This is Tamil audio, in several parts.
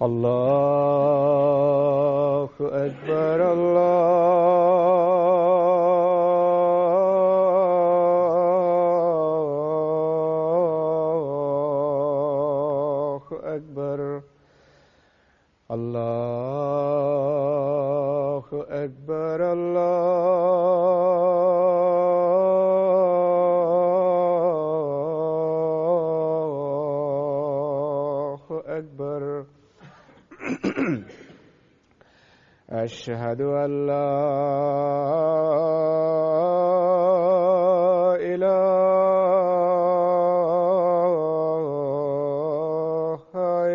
الله أكبر الله أكبر الله أكبر الله أكبر أشهد أن لا إله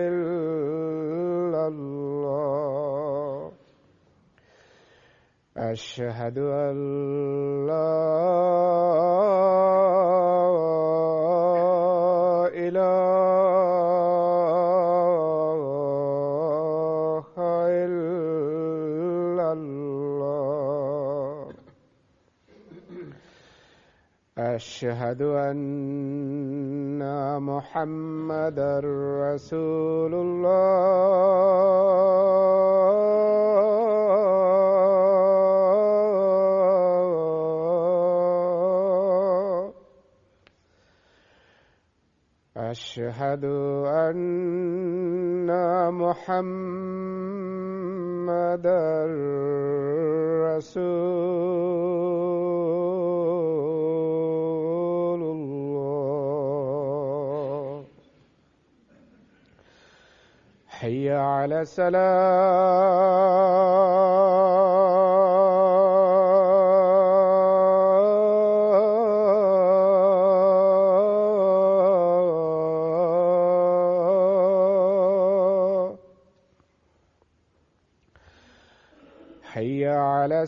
إلا الله أشهد أن لا إله إلا الله أشهد أن محمدًا رسول الله أشهد أن محمدًا رسول الله حي على الصلاة حي على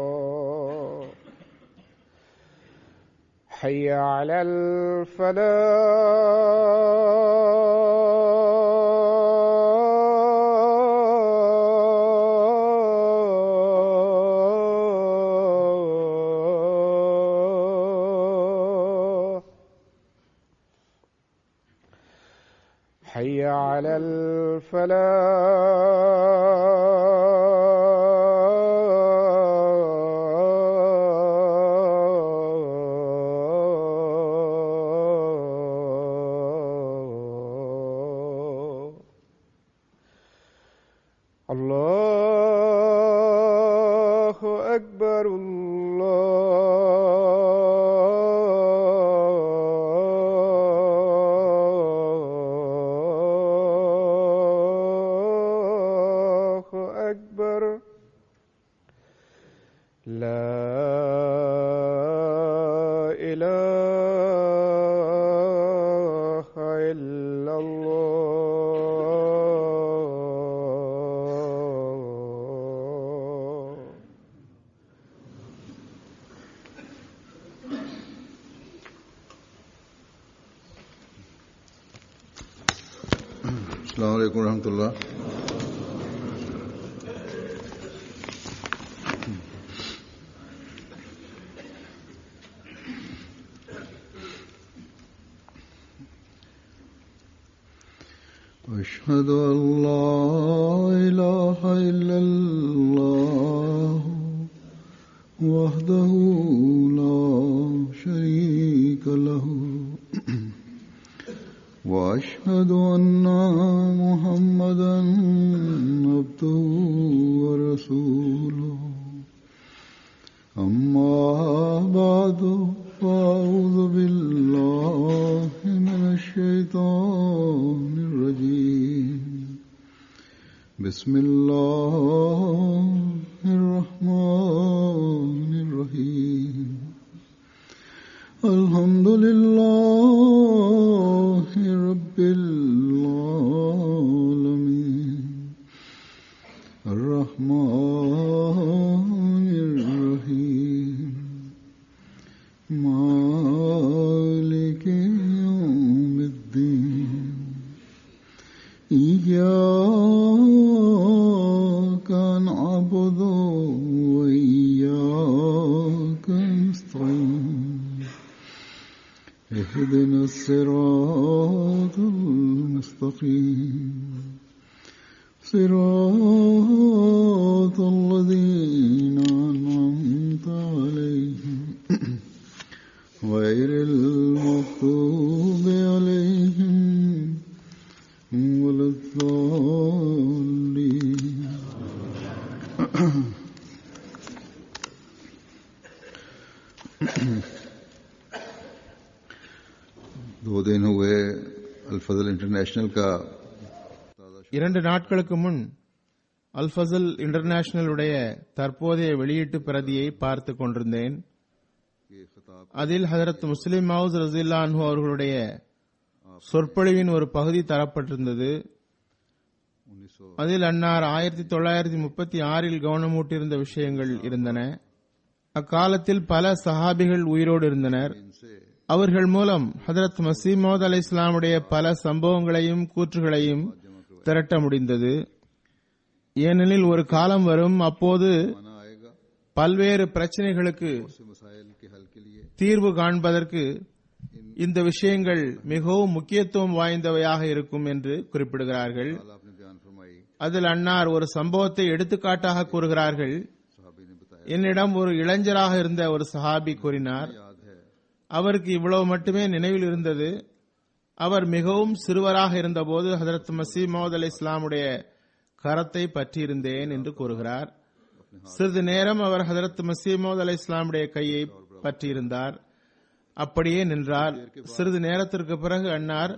السلام حي على الفلاح حي على الفلاح الله أكبر الله أكبر لا إله إلا الله السلام علیکم ورحمۃ اللہ. أشهد أن لا إله إلا الله وحده لا شريك له وأشهد أن محمدًا عبده ورسوله أما بعد فأعوذ بالله من الشيطان الرجيم بسم الله الرحمن الرحيم الحمد لله رب العالمين الرحمن الرحيم مالك يوم الدين إياك الصراط المستقيم صراط الذين أنعمت عليهم غير المغضوب عليهم ولا الضالين. दो दिन हुए अल-फज़ल इंटरनेशनल का 2 நாட்களுக்கு முன் அல்-ஃபஸல் இன்டர்நேஷனல் உடைய தற்போதைய வெளியீட்டு பிரதியை பார்த்து கொண்டிருந்தேன். அதில் ஹஜரத் முஸ்லிம் மவ்ஊத் ரஸியல்லாஹு அன்ஹு அவர்களுடைய சொற்பொழிவின் ஒரு பகுதி தரப்பட்டிருந்தது. அதில் அன்னார் 1936 கவனமூட்டியிருந்த விஷயங்கள் இருந்தன. அக்காலத்தில் பல சஹாபிகள் உயிரோடு இருந்தனர். அவர்கள் மூலம் ஹஜரத் மஸீஹ் மவ்ஊத் அலைஹிஸ்ஸலாமுடைய பல சம்பவங்களையும் கூற்றுகளையும் திரட்ட முடிந்தது. ஏனெனில் ஒரு காலம் வரும், அப்போது பல்வேறு பிரச்சனைகளுக்கு தீர்வு காண்பதற்கு இந்த விஷயங்கள் மிகவும் முக்கியத்துவம் வாய்ந்தவையாக இருக்கும் என்று குறிப்பிடுகிறார்கள். அதில் அன்னார் ஒரு சம்பவத்தை எடுத்துக்காட்டாக கூறுகிறார்கள். என்னிடம் ஒரு இளைஞராக இருந்த ஒரு சஹாபி கூறினார், அவருக்கு இவ்வளவு மட்டுமே நினைவில் இருந்தது. அவர் மிகவும் சிறுவராக இருந்தபோது ஹஜரத் மஸீஹ் மவ்ஊத் அலைஹிஸ்ஸலாமுடைய கரத்தை பற்றியிருந்தேன் என்று கூறுகிறார். சிறிது நேரம் அவர் ஹஜரத் மஸீஹ் மவ்ஊத் அலைஹிஸ்ஸலாமுடைய கையை பற்றியிருந்தார். அப்படியே நின்றார். சிறிது நேரத்திற்கு பிறகு அன்னார்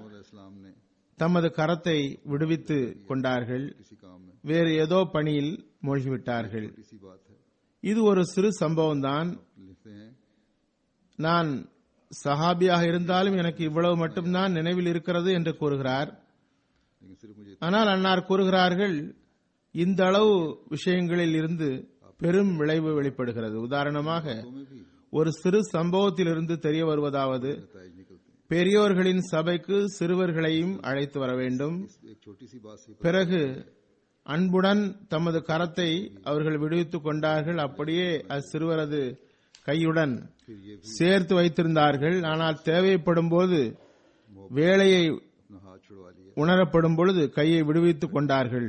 தமது கரத்தை விடுவித்து கொண்டார்கள். வேறு ஏதோ பணியில் மூழ்கிவிட்டார்கள். இது ஒரு சிறு சம்பவம் தான். நான் சஹாபியாக இருந்தாலும் எனக்கு இவ்வளவு மட்டும்தான் நினைவில் இருக்கிறது என்று கூறுகிறார். ஆனால் அன்னார் கூறுகிறார்கள், இந்த அளவு விஷயங்களில் இருந்து பெரும் விளைவு வெளிப்படுகிறது. உதாரணமாக, ஒரு சிறு சம்பவத்திலிருந்து தெரிய வருவதாவது, பெரியோர்களின் சபைக்கு சிறுவர்களையும் அழைத்து வர வேண்டும். பிறகு அன்புடன் தமது கரத்தை அவர்கள் விடுவித்துக் கொண்டார்கள். அப்படியே அச்சிறுவரது கையுடன் சேர்த்து வைத்திருந்தார்கள். ஆனால் தேவைப்படும் போது, வேலையை உணரப்படும் பொழுது கையை விடுவித்துக் கொண்டார்கள்.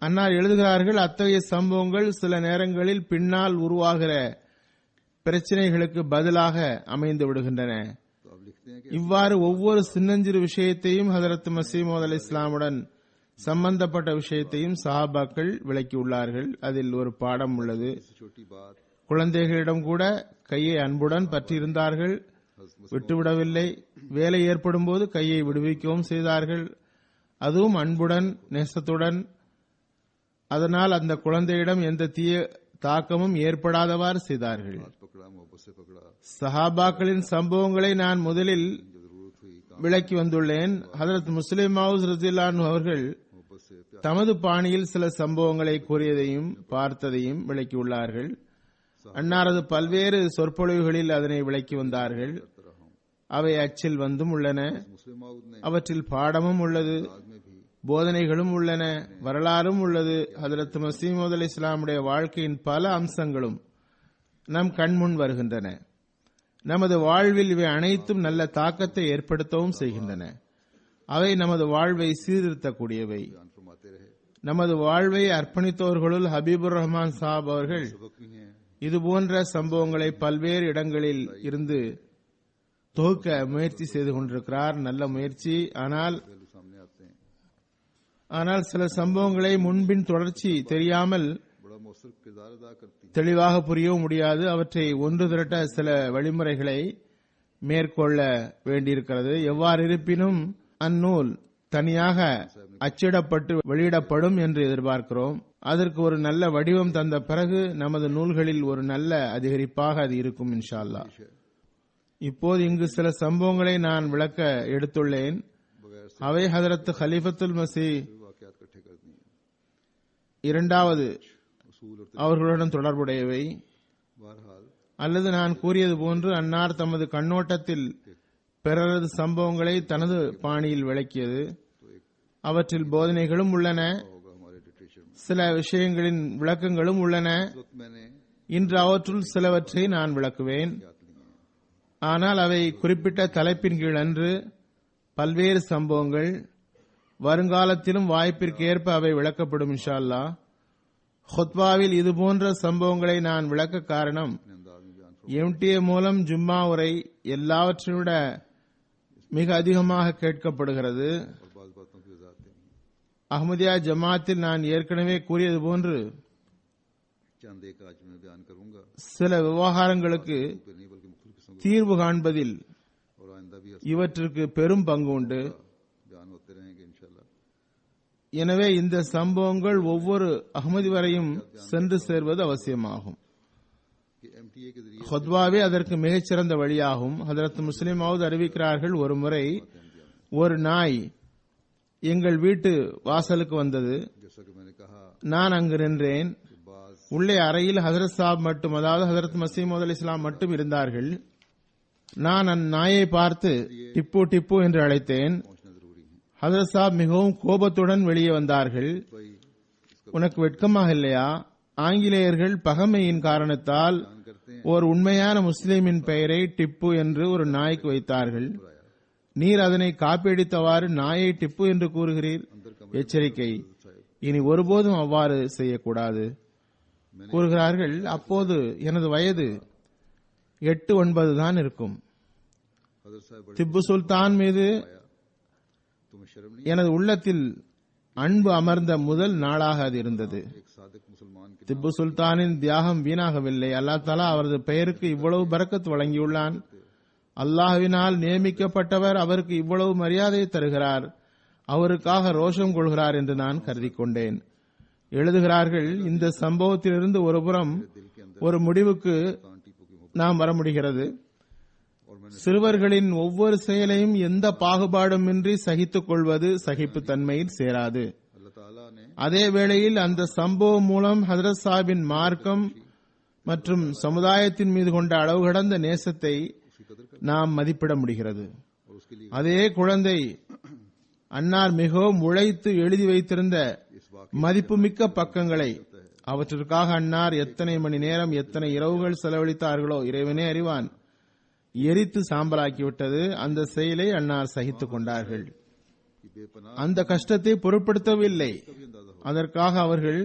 அன்னார் எழுதுகிறார்கள், அத்தகைய சம்பவங்கள் சில நேரங்களில் பின்னால் உருவாகிற பிரச்சனைகளுக்கு பதிலாக அமைந்து விடுகின்றன. இவ்வாறு ஒவ்வொரு சின்னஞ்சிறு விஷயத்தையும் ஹஜரத் மஸீஹ் மவ்ஊத் அலைஹிஸ்ஸலாமுடன் சம்பந்தப்பட்ட விஷயத்தையும் சஹாபாக்கள் விளக்கியுள்ளார்கள். அதில் ஒரு பாடம் உள்ளது. குழந்தைகளிடம் கூட கையை அன்புடன் பற்றியிருந்தார்கள், விட்டுவிடவில்லை. வேலை ஏற்படும் போது கையை விடுவிக்கவும் செய்தார்கள், அதுவும் அன்புடன் நேசத்துடன். அதனால் அந்த குழந்தையிடம் எந்த தீய தாக்கமும் ஏற்படாதவாறு செய்தார்கள். சஹாபாக்களின் சம்பவங்களை நான் முதலில் விளக்கி வந்துள்ளேன். ஹஜரத் முஸ்லிம் மவ்ஊத் ரஸியல்லாஹு அன்ஹு அவர்கள் தமது பாணியில் சில சம்பவங்களை கூறியதையும் பார்த்ததையும் விளக்கியுள்ளார்கள். அன்னாரது பல்வேறு சொற்பொழிவுகளில் அதனை விளக்கி வந்தார்கள். அவை அச்சில் வந்தும் உள்ளன. அவற்றில் பாடமும் உள்ளது, போதனைகளும் உள்ளன, வரலாறும் உள்ளது. ஹஜரத் மஸீஹ் மவ்ஊத் அலைஹிஸ்ஸலாமுடைய வாழ்க்கையின் பல அம்சங்களும் நம் கண்முன் வருகின்றன. நமது வாழ்வில் இவை அனைத்தும் நல்ல தாக்கத்தை ஏற்படுத்தவும் செய்கின்றன. அவை நமது வாழ்வை சீர்திருத்தக்கூடியவை. நமது வாழ்வை அர்ப்பணித்தவர்களுள் ஹபீபுர் ரஹ்மான் சாப் அவர்கள் இதுபோன்ற சம்பவங்களை பல்வேறு இடங்களில் இருந்து தொகுக்க முயற்சி செய்து கொண்டிருக்கிறார். நல்ல முயற்சி. ஆனால் சில சம்பவங்களை முன்பின் தொடர்ச்சி தெரியாமல் தெளிவாக புரியவும் முடியாது. அவற்றை ஒன்று திரட்ட சில வழிமுறைகளை மேற்கொள்ள வேண்டியிருக்கிறது. எவ்வாறு இருப்பினும் அந்நூல் தனியாக அச்சிடப்பட்டு வெளியிடப்படும் என்று எதிர்பார்க்கிறோம். அதற்கு ஒரு நல்ல வடிவம் தந்த பிறகு நமது நூல்களில் ஒரு நல்ல அதிகரிப்பாக அது இருக்கும் இன்ஷா அல்லாஹ். இப்போது இங்கு சில சம்பவங்களை நான் விளக்க எடுத்துள்ளேன். அவை ஹஜரத் கலீஃபத்துல் மஸீஹ் இரண்டாவது அவர்களுடன் தொடர்புடையவை. அல்லது நான் கூறியது போன்று அன்னார் தமது கண்ணோட்டத்தில் பிறரது சம்பவங்களை தனது பாணியில் விளக்கியது. அவற்றில் போதனைகளும் உள்ளன, சில விஷயங்களின் விளக்கங்களும் உள்ளன. இன்று அவற்றுள் சிலவற்றை நான் விளக்குவேன். ஆனால் அவை குறிப்பிட்ட தலைப்பின் கீழ் அன்று. பல்வேறு சம்பவங்கள் வருங்காலத்திலும் வாய்ப்பிற்கு ஏற்ப அவை விளக்கப்படும் இன்ஷா அல்லாஹ். ஹுத்பாவில் இதுபோன்ற சம்பவங்களை நான் விளக்க காரணம், MTA மூலம் ஜும்மா உரை எல்லாவற்றை விட மிக அதிகமாக கேட்கப்படுகிறது. அஹ்மதியா ஜமாத்தில் நான் ஏற்கனவே கூறியது போன்று சில விவகாரங்களுக்கு தீர்வு காண்பதில் இவற்றிற்கு பெரும் பங்கு உண்டு. எனவே இந்த சம்பவங்கள் ஒவ்வொரு அஹ்மதி வரையும் சென்று சேர்வது அவசியமாகும். ஹுத்பாவே அதற்கு மிகச்சிறந்த வழியாகும். ஹதரத் முஸ்லிம் மவ்ஊத் அறிவிக்கிறார்கள், ஒரு முறை ஒரு நாய் எங்கள் வீட்டு வாசலுக்கு வந்தது. நான் அங்கு நின்றேன். உள்ளே அறையில் ஹதரத் சாப் மட்டும், அதாவது ஹதரத் மஸீஹ் மவ்ஊத் அலைஹிஸ்ஸலாம் மட்டும் இருந்தார்கள். நான் அந்நாயை பார்த்து டிப்பு டிப்பு என்று அழைத்தேன். ஹதரத் சாப் மிகவும் கோபத்துடன் வெளியே வந்தார்கள். உனக்கு வெட்கமாக இல்லையா? ஆங்கிலேயர்கள் பகமையின் காரணத்தால் ஒரு உண்மையான முஸ்லிமின் பெயரை டிப்பு என்று ஒரு நாய்க்கு வைத்தார்கள். நீர் அதனை காப்பியடித்தவாறு நாயை டிப்பு என்று கூறுகிறீர். எச்சரிக்கை, இனி ஒருபோதும் அவ்வாறு செய்யக்கூடாது கூறுகிறார்கள். அப்போது எனது வயது 8-9 தான் இருக்கும். திப்பு சுல்தான் மீது எனது உள்ளத்தில் அன்பு அமர்ந்த முதல் நாளாக அது இருந்தது. திப்பு சுல்தானின் தியாகம் வீணாகவில்லை. அல்லாஹ் தஆலா அவரது பெயருக்கு இவ்வளவு பரக்கத் வழங்கியுள்ளான். அல்லாஹ்வினால் நியமிக்கப்பட்டவர் அவருக்கு இவ்வளவு மரியாதை தருகிறார், அவருக்காக ரோஷம் கொள்கிறார் என்று நான் கருதி கொண்டேன். எழுதுகிறார்கள், இந்த சம்பவத்திலிருந்து ஒருபுறம் ஒரு முடிவுக்கு நாம் வர முடிகிறது. சிறுவர்களின் ஒவ்வொரு செயலையும் எந்த பாகுபாடுமின்றி சகித்துக் கொள்வது சகிப்புத்தன்மையில் சேராது. அதே வேளையில் அந்த சம்பவம் மூலம் ஹதரத் சாஹிபின் மார்க்கம் மற்றும் சமுதாயத்தின் மீது கொண்ட அளவு கடந்த நேசத்தை நாம் மதிப்பிட முடிகிறது. அதே குழந்தை அன்னார் மிகவும் உழைத்து எழுதி வைத்திருந்த மதிப்புமிக்க பக்கங்களை, அவற்றிற்காக அன்னார் எத்தனை மணி நேரம் எத்தனை இரவுகள் செலவழித்தார்களோ இறைவனே அறிவான், எரித்து சாம்பலாக்கிவிட்டது. அந்த செயலை அன்னார் சகித்துக் கொண்டார்கள். அந்த கஷ்டத்தை பொருட்படுத்தவில்லை. அதற்காக அவர்கள்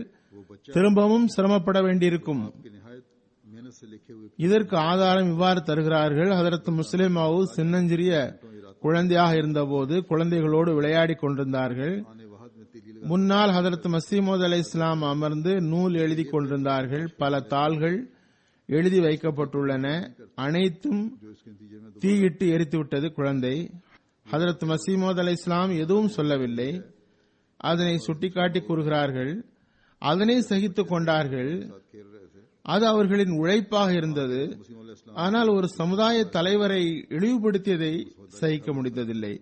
திரும்பவும் சிரமப்பட வேண்டியிருக்கும். இதற்கு ஆதாரம் இவ்வாறு தருகிறார்கள். ஹதரத் முஸ்லிம் மவ்ஊத் சின்னஞ்சிறிய குழந்தையாக இருந்தபோது குழந்தைகளோடு விளையாடிக் கொண்டிருந்தார்கள். முன்னால் ஹதரத் மஸீஹ் மவ்ஊத் அலைஹிஸ்ஸலாம் அமர்ந்து நூல் எழுதி கொண்டிருந்தார்கள். பல தாள்கள் எழுதி வைக்கப்பட்டுள்ளன. அனைத்தும் தீயிட்டு எரித்துவிட்டது குழந்தை. ஹதரத் மஸீஹ் மவ்ஊத் அலைஹிஸ்ஸலாம் எதுவும் சொல்லவில்லை. அதனை சுட்டிக்காட்டி கூறுகிறார்கள், அதனை சகித்துக் கொண்டார்கள். அது அவர்களின் உழைப்பாக இருந்தது. ஆனால் ஒரு சமுதாய தலைவரை இழிவுபடுத்தியதை சகிக்க முடிந்ததில்லை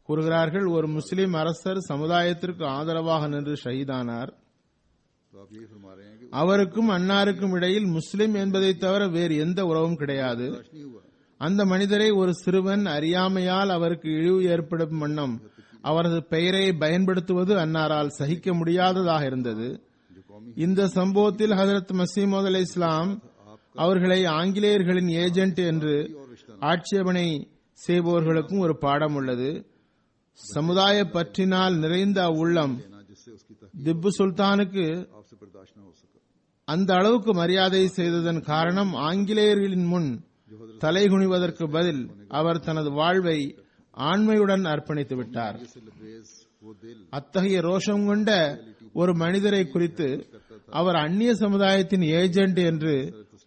கூறுகிறார்கள். ஒரு முஸ்லிம் அரசர் சமுதாயத்திற்கு ஆதரவாக நின்று ஷஹீதானார். அவருக்கும் அன்னாருக்கும் இடையில் முஸ்லிம் என்பதை தவிர வேறு எந்த உறவும் கிடையாது. அந்த மனிதரை ஒரு சிறுவன் அறியாமையால் அவருக்கு இழிவு ஏற்படும் வண்ணம் அவரது பெயரை பயன்படுத்துவது அன்னாரால் சகிக்க முடியாததாக இருந்தது. இந்த சம்பவத்தில் ஹதரத் மஸீஹ் மவ்ஊத் அலைஹிஸ்ஸலாம் அவர்களை ஆங்கிலேயர்களின் ஏஜென்ட் என்று ஆட்சேபனை செய்பவர்களுக்கும் ஒரு பாடம் உள்ளது. சமுதாய பற்றினால் நிறைந்த அவ்வுள்ளம் திப்பு சுல்தானுக்கு அந்த அளவுக்கு மரியாதை செய்ததன் காரணம் ஆங்கிலேயர்களின் முன் தலைகுனிவதற்கு பதில் அவர் தனது வாழ்வை ஆண்மையுடன் அர்ப்பணித்து விட்டார். அத்தகைய ரோஷம் கொண்ட ஒரு மனிதரை குறித்து அவர் அந்நிய சமுதாயத்தின் ஏஜென்ட் என்று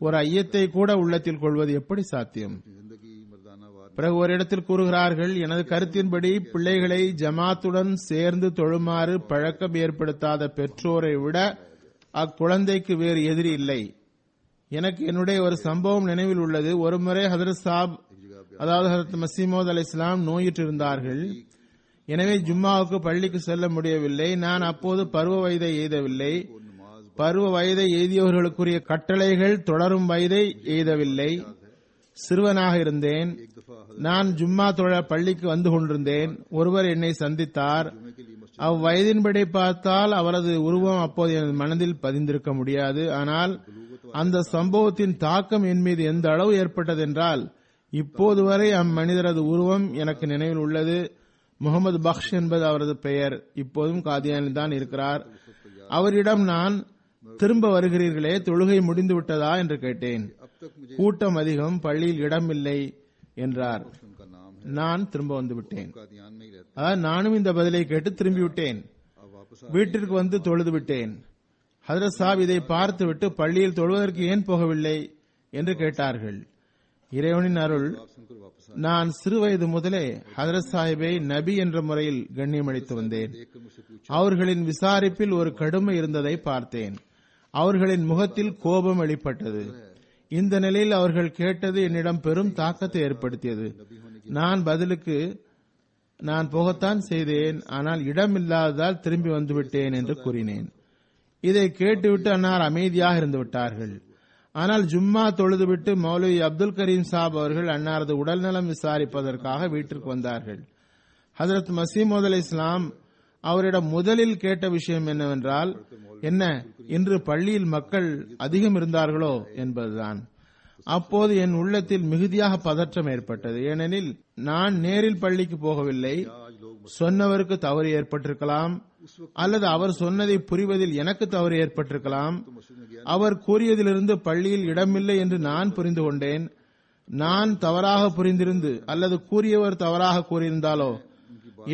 ஒரு ஐயத்தை கூட உள்ளத்தில் கொள்வது எப்படி சாத்தியம்? பிறகு ஒரு இடத்தில் கூறுகிறார்கள், எனது கருத்தின்படி பிள்ளைகளை ஜமாத்துடன் சேர்ந்து தொழுமாறு பழக்கம் ஏற்படுத்தாத பெற்றோரை விட அக்குழந்தைக்கு வேறு எதிரி இல்லை. எனக்கு என்னுடைய ஒரு சம்பவம் நினைவில் உள்ளது. ஒருமுறை ஹதரத் சாப், அதாவது ஹதரத் மஸீஹ் மவ்ஊத் அலைஹிஸ்ஸலாம் நோயுற்றிருந்தார்கள். எனவே ஜும்மாவுக்கு பள்ளிக்கு செல்ல முடியவில்லை. நான் அப்போது பருவ வயதை எய்தவில்லை. பருவ வயதை எய்தியவர்களுக்குரிய கட்டளைகள் தொடரும் வயதை எய்தவில்லை. சிறுவனாக இருந்தேன். நான் ஜும்மா தொழ பள்ளிக்கு வந்து கொண்டிருந்தேன். ஒருவர் என்னை சந்தித்தார். அவ்வயதின்படி பார்த்தால் அவரது உருவம் அப்போது எனது மனதில் பதிந்திருக்க முடியாது. ஆனால் அந்த சம்பவத்தின் தாக்கம் என் மீது எந்த அளவு ஏற்பட்டது என்றால், இப்போது வரை அம்மனிதரது உருவம் எனக்கு நினைவில் உள்ளது. முகமது பக்ஷ் என்பது அவரது பெயர். இப்போதும் காதியானில் தான் இருக்கிறார். அவரிடம் நான், திரும்ப வருகிறீர்களே, தொழுகை முடிந்து விட்டதா என்று கேட்டேன். கூட்டம் அதிகம், பள்ளியில் இடம் இல்லை என்றார். நான் திரும்ப வந்து விட்டேன். நானும் இந்த பதிலை கேட்டு திரும்பிவிட்டேன். வீட்டிற்கு வந்து தொழுது விட்டேன். ஹதரத் சாப் இதை பார்த்துவிட்டு பள்ளியில் தொழுவதற்கு ஏன் போகவில்லை என்று கேட்டார்கள். இறைவனின் அருள், நான் சிறுவயது முதலே ஹதரத் சாஹிபை நபி என்ற முறையில் கண்ணியமளித்து வந்தேன். அவர்களின் விசாரிப்பில் ஒரு கடுமை இருந்ததை பார்த்தேன். அவர்களின் முகத்தில் கோபம் வெளிப்பட்டது. இந்த நிலையில் அவர்கள் கேட்டது என்னிடம் பெரும் தாக்கத்தை ஏற்படுத்தியது. நான் பதிலுக்கு, நான் போகத்தான் செய்தேன், ஆனால் இடம் இல்லாததால் திரும்பி வந்துவிட்டேன் என்று கூறினேன். இதை கேட்டுவிட்டு அன்னார் அமைதியாக இருந்து விட்டார்கள். ஆனால் ஜும்மா தொழுதுவிட்டு மௌலவி அப்துல் கரீம் சாப் அவர்கள் அன்னாரது உடல்நலம் விசாரிப்பதற்காக வீட்டிற்கு வந்தார்கள். ஹஜரத் மசீமோத் அலை இஸ்லாம் அவரிடம் முதலில் கேட்ட விஷயம் என்னவென்றால், என்ன இன்று பள்ளியில் மக்கள் அதிகம் இருந்தார்களோ என்பதுதான். அப்போது என் உள்ளத்தில் மிகுதியாக பதற்றம் ஏற்பட்டது. ஏனெனில் நான் நேரில் பள்ளிக்கு போகவில்லை. சொன்னவருக்கு தவறு ஏற்பட்டிருக்கலாம், அல்லது அவர் சொன்னதை புரிவதில் எனக்கு தவறு ஏற்பட்டிருக்கலாம். அவர் கூறியதிலிருந்து பள்ளியில் இடமில்லை என்று நான் புரிந்து கொண்டேன். நான் தவறாக புரிந்திருந்து அல்லது கூறியவர் தவறாக கூறியிருந்தாலோ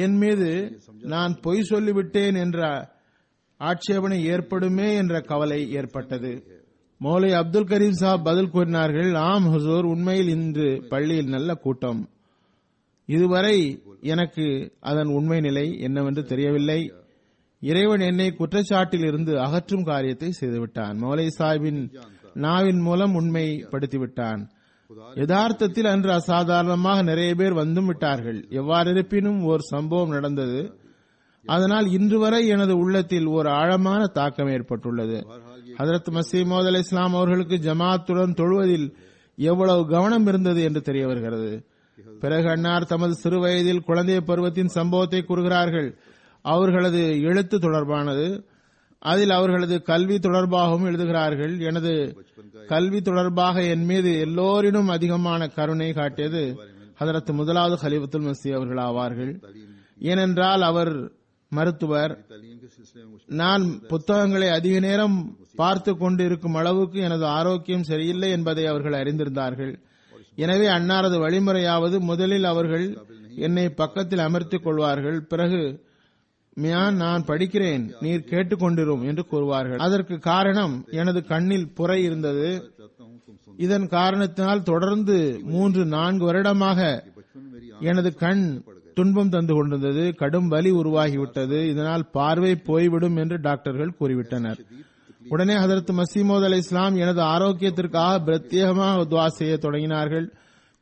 என் மீது நான் பொய் சொல்லிவிட்டேன் என்ற ஆட்சேபனை ஏற்படுமே என்ற கவலை ஏற்பட்டது. மௌலை அப்துல் கரீம் சாப் பதில் கூறினார்கள், ஆம் ஹுசூர், உண்மையில் இன்று பள்ளியில் நல்ல கூட்டம். இதுவரை எனக்கு அதன் உண்மை நிலை என்னவென்று தெரியவில்லை. இறைவன் என்னை குற்றச்சாட்டில் இருந்து அகற்றும் காரியத்தை செய்துவிட்டான். மௌலை சாஹிபின் நாவின் மூலம் உண்மைப்படுத்திவிட்டான். யதார்த்தத்தில் அன்று அசாதாரணமாக நிறைய பேர் வந்தும் விட்டார்கள். எவ்வாறு இருப்பினும் ஒரு சம்பவம் நடந்தது. அதனால் இன்று வரை எனது உள்ளத்தில் ஒரு ஆழமான தாக்கம் ஏற்பட்டுள்ளது. ஹஜரத் மசீமோத் அலை இஸ்லாம் அவர்களுக்கு ஜமாத்துடன் தொழுவதில் எவ்வளவு கவனம் இருந்தது என்று தெரிய வருகிறது. பிறகு அன்னார் தமது சிறு வயதில் குழந்தை பருவத்தின் சம்பவத்தை கூறுகிறார்கள். அவர்களது எழுத்து தொடர்பானது. அதில் அவர்களது கல்வி தொடர்பாகவும் எழுதுகிறார்கள். எனது கல்வி தொடர்பாக என் மீது எல்லோரினும் அதிகமான கருணை காட்டியது ஹஜரத் முதலாவது கலீஃபத்துல் மஸீஹ் அவர்கள் ஆவார்கள். ஏனென்றால் அவர் மருத்துவர். நான் புத்தகங்களை அதிக நேரம் பார்த்து கொண்டு இருக்கும் அளவுக்கு எனது ஆரோக்கியம் சரியில்லை என்பதை அவர்கள் அறிந்திருந்தார்கள். எனவே அன்னாரது வழிமுறையாவது, முதலில் அவர்கள் என்னை பக்கத்தில் அமர்த்திக் கொள்வார்கள். பிறகு, மியான், நான் படிக்கிறேன், நீர் கேட்டுக்கொண்டிரும் என்று கூறுவார்கள். அதற்கு காரணம், எனது கண்ணில் புரை இருந்தது. இதன் காரணத்தினால் தொடர்ந்து 3-4 வருடமாக எனது கண் துன்பம் தந்து கொண்டிருந்தது. கடும் வலி உருவாகிவிட்டது. இதனால் பார்வை போய்விடும் என்று டாக்டர்கள் கூறிவிட்டனர். உடனே ஹஜரத் மசீமோத் அலை இஸ்லாம் எனது ஆரோக்கியத்திற்காக பிரத்யேகமாக துஆ செய்ய தொடங்கினார்கள்.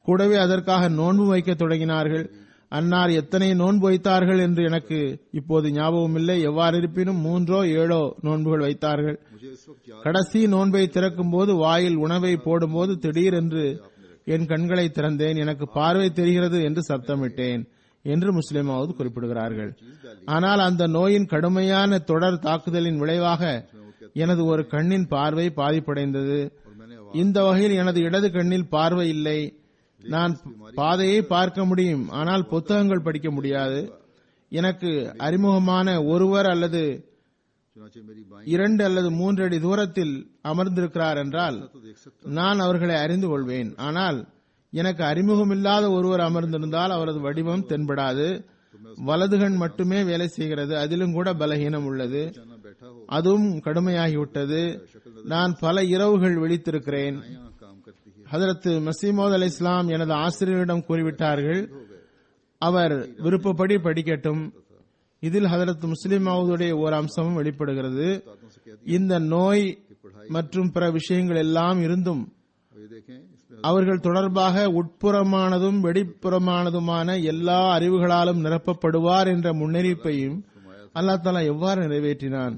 கூடவே அதற்காக நோன்பு வைக்க தொடங்கினார்கள். அன்னார் எத்தனை நோன்பு வைத்தார்கள் என்று எனக்கு இப்போது ஞாபகம் இல்லை. எவ்வாறு இருப்பினும் 3-7 நோன்புகள் வைத்தார்கள். கடைசி நோன்பை திறக்கும் போது, வாயில் உணவை போடும்போது திடீரென்று என் கண்களை திறந்தேன். எனக்கு பார்வை தெரிகிறது என்று சப்தமிட்டேன் என்று முஸ்லிமாவது குறிப்பிடுகிறார்கள். ஆனால் அந்த நோயின் கடுமையான தொடர் தாக்குதலின் விளைவாக எனது ஒரு கண்ணின் பார்வை பாதிப்படைந்தது. இந்த வகையில் எனது இடது கண்ணில் பார்வை இல்லை. நான் பாதையை பார்க்க முடியும், ஆனால் புத்தகங்கள் படிக்க முடியாது. எனக்கு அறிமுகமான ஒருவர் அல்லது 2 அல்லது 3 அடி தூரத்தில் அமர்ந்திருக்கிறார் என்றால் நான் அவர்களை அறிந்து கொள்வேன். ஆனால் எனக்கு அறிமுகமில்லாத ஒருவர் அமர்ந்திருந்தால் அவரது வடிவம் தென்படாது. வலதுகண் மட்டுமே வேலை செய்கிறது. அதிலும் கூட பலகீனம் உள்ளது. அதுவும் கடுமையாகிவிட்டது. நான் பல இரவுகள் விழித்திருக்கிறேன். ஹஜரத் மசீமோத் அலை இஸ்லாம் எனது ஆசிரியரிடம் கூறிவிட்டார்கள், அவர் விருப்பப்படி படிக்கட்டும். இதில் ஹஜரத் முஸ்லிமாவுடைய ஒரு அம்சமும் வெளிப்படுகிறது. இந்த நோய் மற்றும் பிற விஷயங்கள் எல்லாம் இருந்தும் அவர்கள் தொடர்பாக உட்புறமானதும் வெளிப்புறமானதுமான எல்லா அறிவுகளாலும் நிரப்பப்படுவார் என்ற முன்னறிவிப்பையும் அல்லாஹ் தஆலா எவ்வாறு நிறைவேற்றினான்.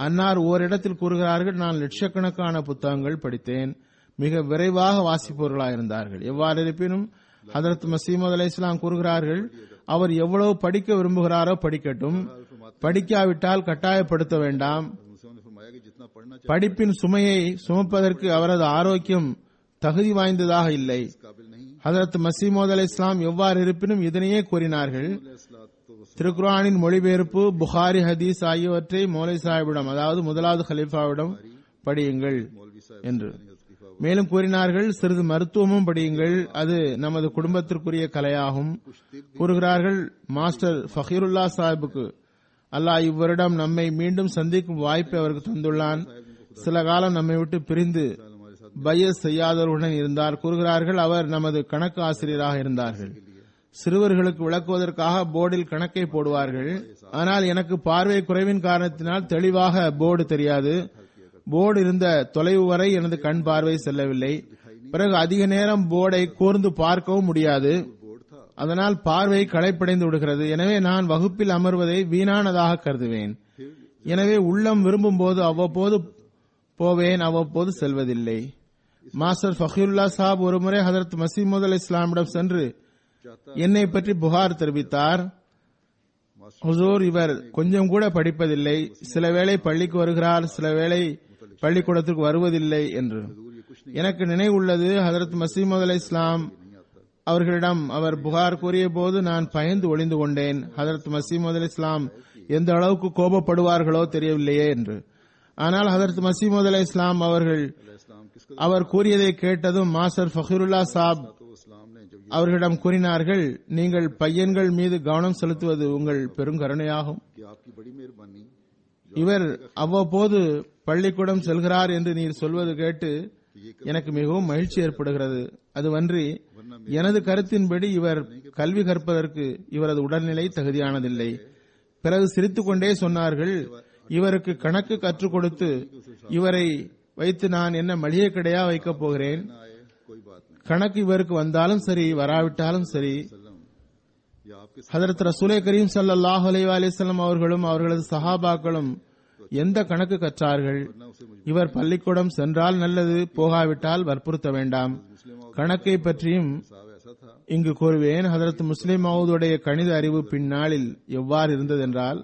அன்னார் ஓரிடத்தில் கூறுகிறார்கள், நான் லட்சக்கணக்கான புத்தகங்கள் படித்தேன். மிக விரைவாக வாசிப்பவர்களாயிருந்தார்கள். எவ்வாறு இருப்பினும் ஹஜரத் மசீமோத் அலை இஸ்லாம் கூறுகிறார்கள், அவர் எவ்வளவு படிக்க விரும்புகிறாரோ படிக்கட்டும், படிக்காவிட்டால் கட்டாயப்படுத்த வேண்டாம். படிப்பின் சுமையை சுமப்பதற்கு அவரது ஆரோக்கியம் தகுதி வாய்ந்ததாக இல்லை. ஹதரத் மசீமோத் அலை இஸ்லாம் எவ்வாறு இருப்பினும் இதனையே கூறினார்கள். திருக்குர்ஆனின் மொழிபெயர்ப்பு, புகாரி ஹதீஸ் ஆகியவற்றை மௌலை சாஹிபிடம், அதாவது முதலாவது ஹலீஃபாவிடம் படியுங்கள் என்று மேலும் கூறினார்கள். சிறிது மருத்துவமும் படியுங்கள், அது நமது குடும்பத்திற்குரிய கலையாகும். கூறுகிறார்கள், மாஸ்டர் ஃபகீருல்லா சாஹிபுக்கு அல்லாஹ் இவ்வருடம் நம்மை மீண்டும் சந்திக்கும் வாய்ப்பை அவருக்கு தந்துள்ளான். சில காலம் நம்மை விட்டு பிரிந்து பையஸ் செய்யாதவர்களுடன் இருந்தார். கூறுகிறார்கள், அவர் நமது கணக்கு ஆசிரியராக இருந்தார்கள். சிறுவர்களுக்கு விளக்குவதற்காக போர்டில் கணக்கை போடுவார்கள். ஆனால் எனக்கு பார்வை குறைவின் காரணத்தினால் தெளிவாக போர்டு தெரியாது. போர்டு இருந்த தொலைவு வரை எனது கண் பார்வை செல்லவில்லை. பிறகு அதிக நேரம் போர்டை கூர்ந்து பார்க்கவும் முடியாது. அதனால் பார்வை களைப்படைந்து விடுகிறது. எனவே நான் வகுப்பில் அமர்வதை வீணானதாக கருதுவேன். எனவே உள்ளம் விரும்பும் போது அவ்வப்போது போவேன், அவ்வப்போது செல்வதில்லை. மாஸ்டர் ஃபகீருல்லா சாப் ஒருமுறை ஹதரத் மசீமோத் அலை இஸ்லாமிடம் சென்று என்னை பற்றி புகார் தெரிவித்தார். ஹுசூர், இவர் கொஞ்சம் கூட படிப்பதில்லை, சில வேளை பள்ளிக்கு வருகிறார், சில வேளை பள்ளிக்கூடத்திற்கு வருவதில்லை என்று. எனக்கு நினைவுள்ளது, ஹதரத் மசீமோத் அலை இஸ்லாம் அவர்களிடம் அவர் புகார் கூறிய போது நான் பயந்து ஒளிந்து கொண்டேன். ஹதரத் மசீமோத் அலை இஸ்லாம் எந்த அளவுக்கு கோபப்படுவார்களோ தெரியவில்லையே என்று. ஆனால் ஹதரத் மசீமோத் அலை இஸ்லாம் அவர்கள் அவர் கூறியதை கேட்டதும் மாஸ்டர் ஃபகீருல்லா சாப் அவர்களிடம் கூறினார்கள், நீங்கள் பையன்கள் மீது கவனம் செலுத்துவது உங்கள் பெருங்கருணையாகும். இவர் அவ்வப்போது பள்ளிக்கூடம் செல்கிறார் என்று நீர் சொல்வது கேட்டு எனக்கு மிகவும் மகிழ்ச்சி ஏற்படுகிறது. அதுவன்றி எனது கருத்தின்படி இவர் கல்வி கற்பதற்கு இவரது உடல்நிலை தகுதியானதில்லை. பிறகு சிரித்துக் கொண்டே சொன்னார்கள், இவருக்கு கணக்கு கற்றுக் கொடுத்து இவரை வைத்து நான் என்ன மளிகை கடையா வைக்கப் போகிறேன்? கணக்கு இவருக்கு வந்தாலும் சரி, வராவிட்டாலும் சரி. ஹதரத் ரசூலே கரீம் ஸல்லல்லாஹு அலைஹி வஸல்லம் அவர்களும் அவர்களது சஹாபாக்களும் எந்த கணக்கு கற்றார்கள்? இவர் பள்ளிக்கூடம் சென்றால் நல்லது, போகாவிட்டால் வற்புறுத்த வேண்டாம். கணக்கை பற்றியும் இங்கு கூறுவேன். ஹதரத் முஸ்லிம் மவுதுடைய கணித அறிவு பின்னாளில் எவ்வாறு இருந்ததென்றால்,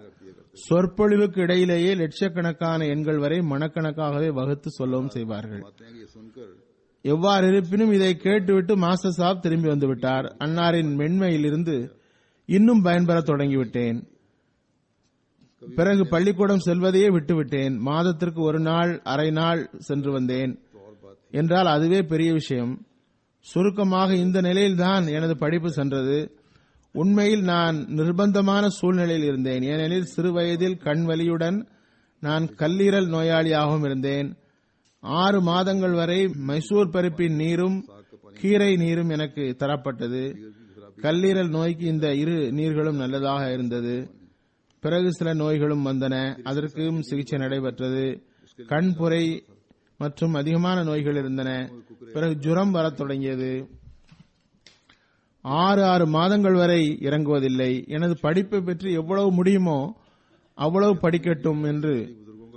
சொற்பொழிவுக்கு இடையிலேயே லட்சக்கணக்கான எண்கள் வரை மனக்கணக்காகவே வகுத்து சொல்லவும் செய்வார்கள். எவ்வாறு இருப்பினும் இதை கேட்டுவிட்டு மாஸ்டர் சாப் திரும்பி வந்துவிட்டார். அன்னாரின் மென்மையிலிருந்து இன்னும் பயன்பெற தொடங்கிவிட்டேன். பிறகு பள்ளிக்கூடம் செல்வதையே விட்டுவிட்டேன். மாதத்திற்கு ஒரு நாள், அரை நாள் சென்று வந்தேன் என்றால் அதுவே பெரிய விஷயம். சுருக்கமாக இந்த நிலையில்தான் எனது படிப்பு சென்றது. உண்மையில் நான் நிர்பந்தமான சூழ்நிலையில் இருந்தேன். ஏனெனில் சிறு வயதில் கண் வலியுடன் நான் கல்லீரல் நோயாளியாகவும் இருந்தேன். 6 மாதங்கள் வரை மைசூர் பருப்பின் நீரும் கீரை நீரும் எனக்கு தரப்பட்டது. கல்லீரல் நோய்க்கு இந்த 2 நீர்களும் நல்லதாக இருந்தது. பிறகு சில நோய்களும் வந்தன, அதற்கும் சிகிச்சை நடைபெற்றது. கண்புரை மற்றும் அதிகமான நோய்கள் இருந்தன. பிறகு ஜுரம் வரத் தொடங்கியது. 6 மாதங்கள் வரை இறங்குவதில்லை. எனது படிப்பை பற்றி எவ்வளவு முடியுமோ அவ்வளவு படிக்கட்டும் என்று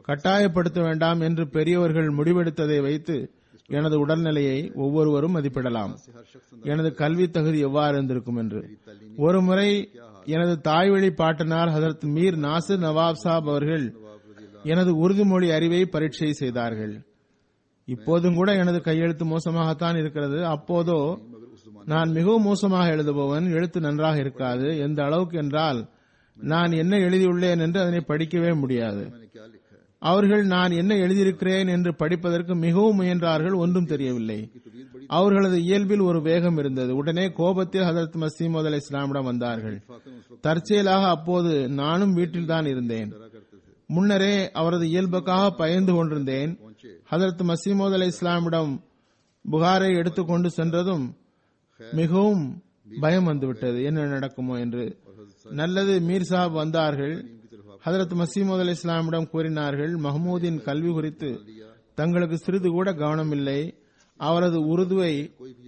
கட்டாயப்படுத்த வேண்டாம் என்று பெரியவர்கள் முடிவெடுத்ததை வைத்து எனது உடல்நிலையை ஒவ்வொருவரும் மதிப்பிடலாம். எனது கல்வி தகுதி எவ்வாறு இருந்திருக்கும் என்று. ஒருமுறை எனது தாய்வழி பாட்டனார் ஹதரத் மீர் நாசிர் நவாப் சாப் அவர்கள் எனது உறுதிமொழி அறிவை பரீட்சை செய்தார்கள். இப்போதும் கூட எனது கையெழுத்து மோசமாகத்தான் இருக்கிறது. அப்போதோ நான் மிகவும் மோசமாக எழுதுபவன். எழுத்து நன்றாக இருக்காது. எந்த அளவுக்கு என்றால் நான் என்ன எழுதியுள்ளேன் என்று அதனை படிக்கவே முடியாது. அவர்கள் நான் என்ன எழுதியிருக்கிறேன் என்று படிப்பதற்கு மிகவும் முயன்றார்கள். ஒன்றும் தெரியவில்லை. அவர்களது இயல்பில் ஒரு வேகம் இருந்தது. உடனே கோபத்தில் ஹதரத் மசீமோத் அலை இஸ்லாமிடம் வந்தார்கள். தற்செயலாக அப்போது நானும் வீட்டில்தான் இருந்தேன். முன்னரே அவரது இயல்புக்காக பயந்து கொண்டிருந்தேன். ஹதரத் மசீமோத் அலை இஸ்லாமிடம் புகாரை எடுத்துக்கொண்டு சென்றதும் மிகவும் பயம் வந்துவிட்டது, என்ன நடக்குமோ என்று. நல்லது, மீர் சாப் வந்தார்கள். ஹதரத் மசீமோத் அலை இஸ்லாமிடம் கூறினார்கள், மஹமூதின் கல்வி குறித்து தங்களுக்கு சிறிது கூட கவனம் இல்லை. அவரது உருதுவை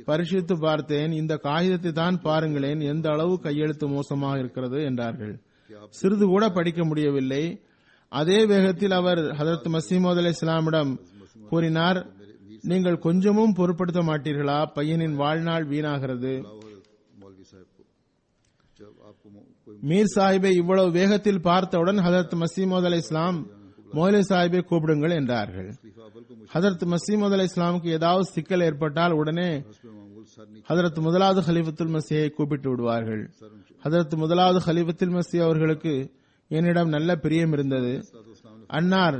பரிசீலித்து பார்த்தேன். இந்த காகிதத்தை தான் பாருங்களேன், எந்த அளவு கையெழுத்து மோசமாக இருக்கிறது என்றார்கள். சிறிது கூட படிக்க முடியவில்லை. அதே வேகத்தில் அவர் ஹதரத் மசீமோத் அலை இஸ்லாமிடம் கூறினார், நீங்கள் கொஞ்சமும் பொருட்படுத்த மாட்டீர்களா? பையனின் வாழ்நாள் வீணாகிறது. மீர் சாஹிபை இவ்வளவு வேகத்தில் பார்த்தவுடன் ஹதரத் மசீமோத் அலை இஸ்லாம், மௌலை சாஹிபை கூப்பிடுங்கள் என்றார்கள். ஹதரத் மசீமோத் அலை இஸ்லாமுக்கு ஏதாவது சிக்கல் ஏற்பட்டால் உடனே ஹதரத் முதலாவது ஹலீஃபத்துல் மஸீஹை கூப்பிட்டு விடுவார்கள். ஹதரத் முதலாவது ஹலீஃபத்துல் மஸீஹ் அவர்களுக்கு என்னிடம் நல்ல பிரியம் இருந்தது. அன்னார்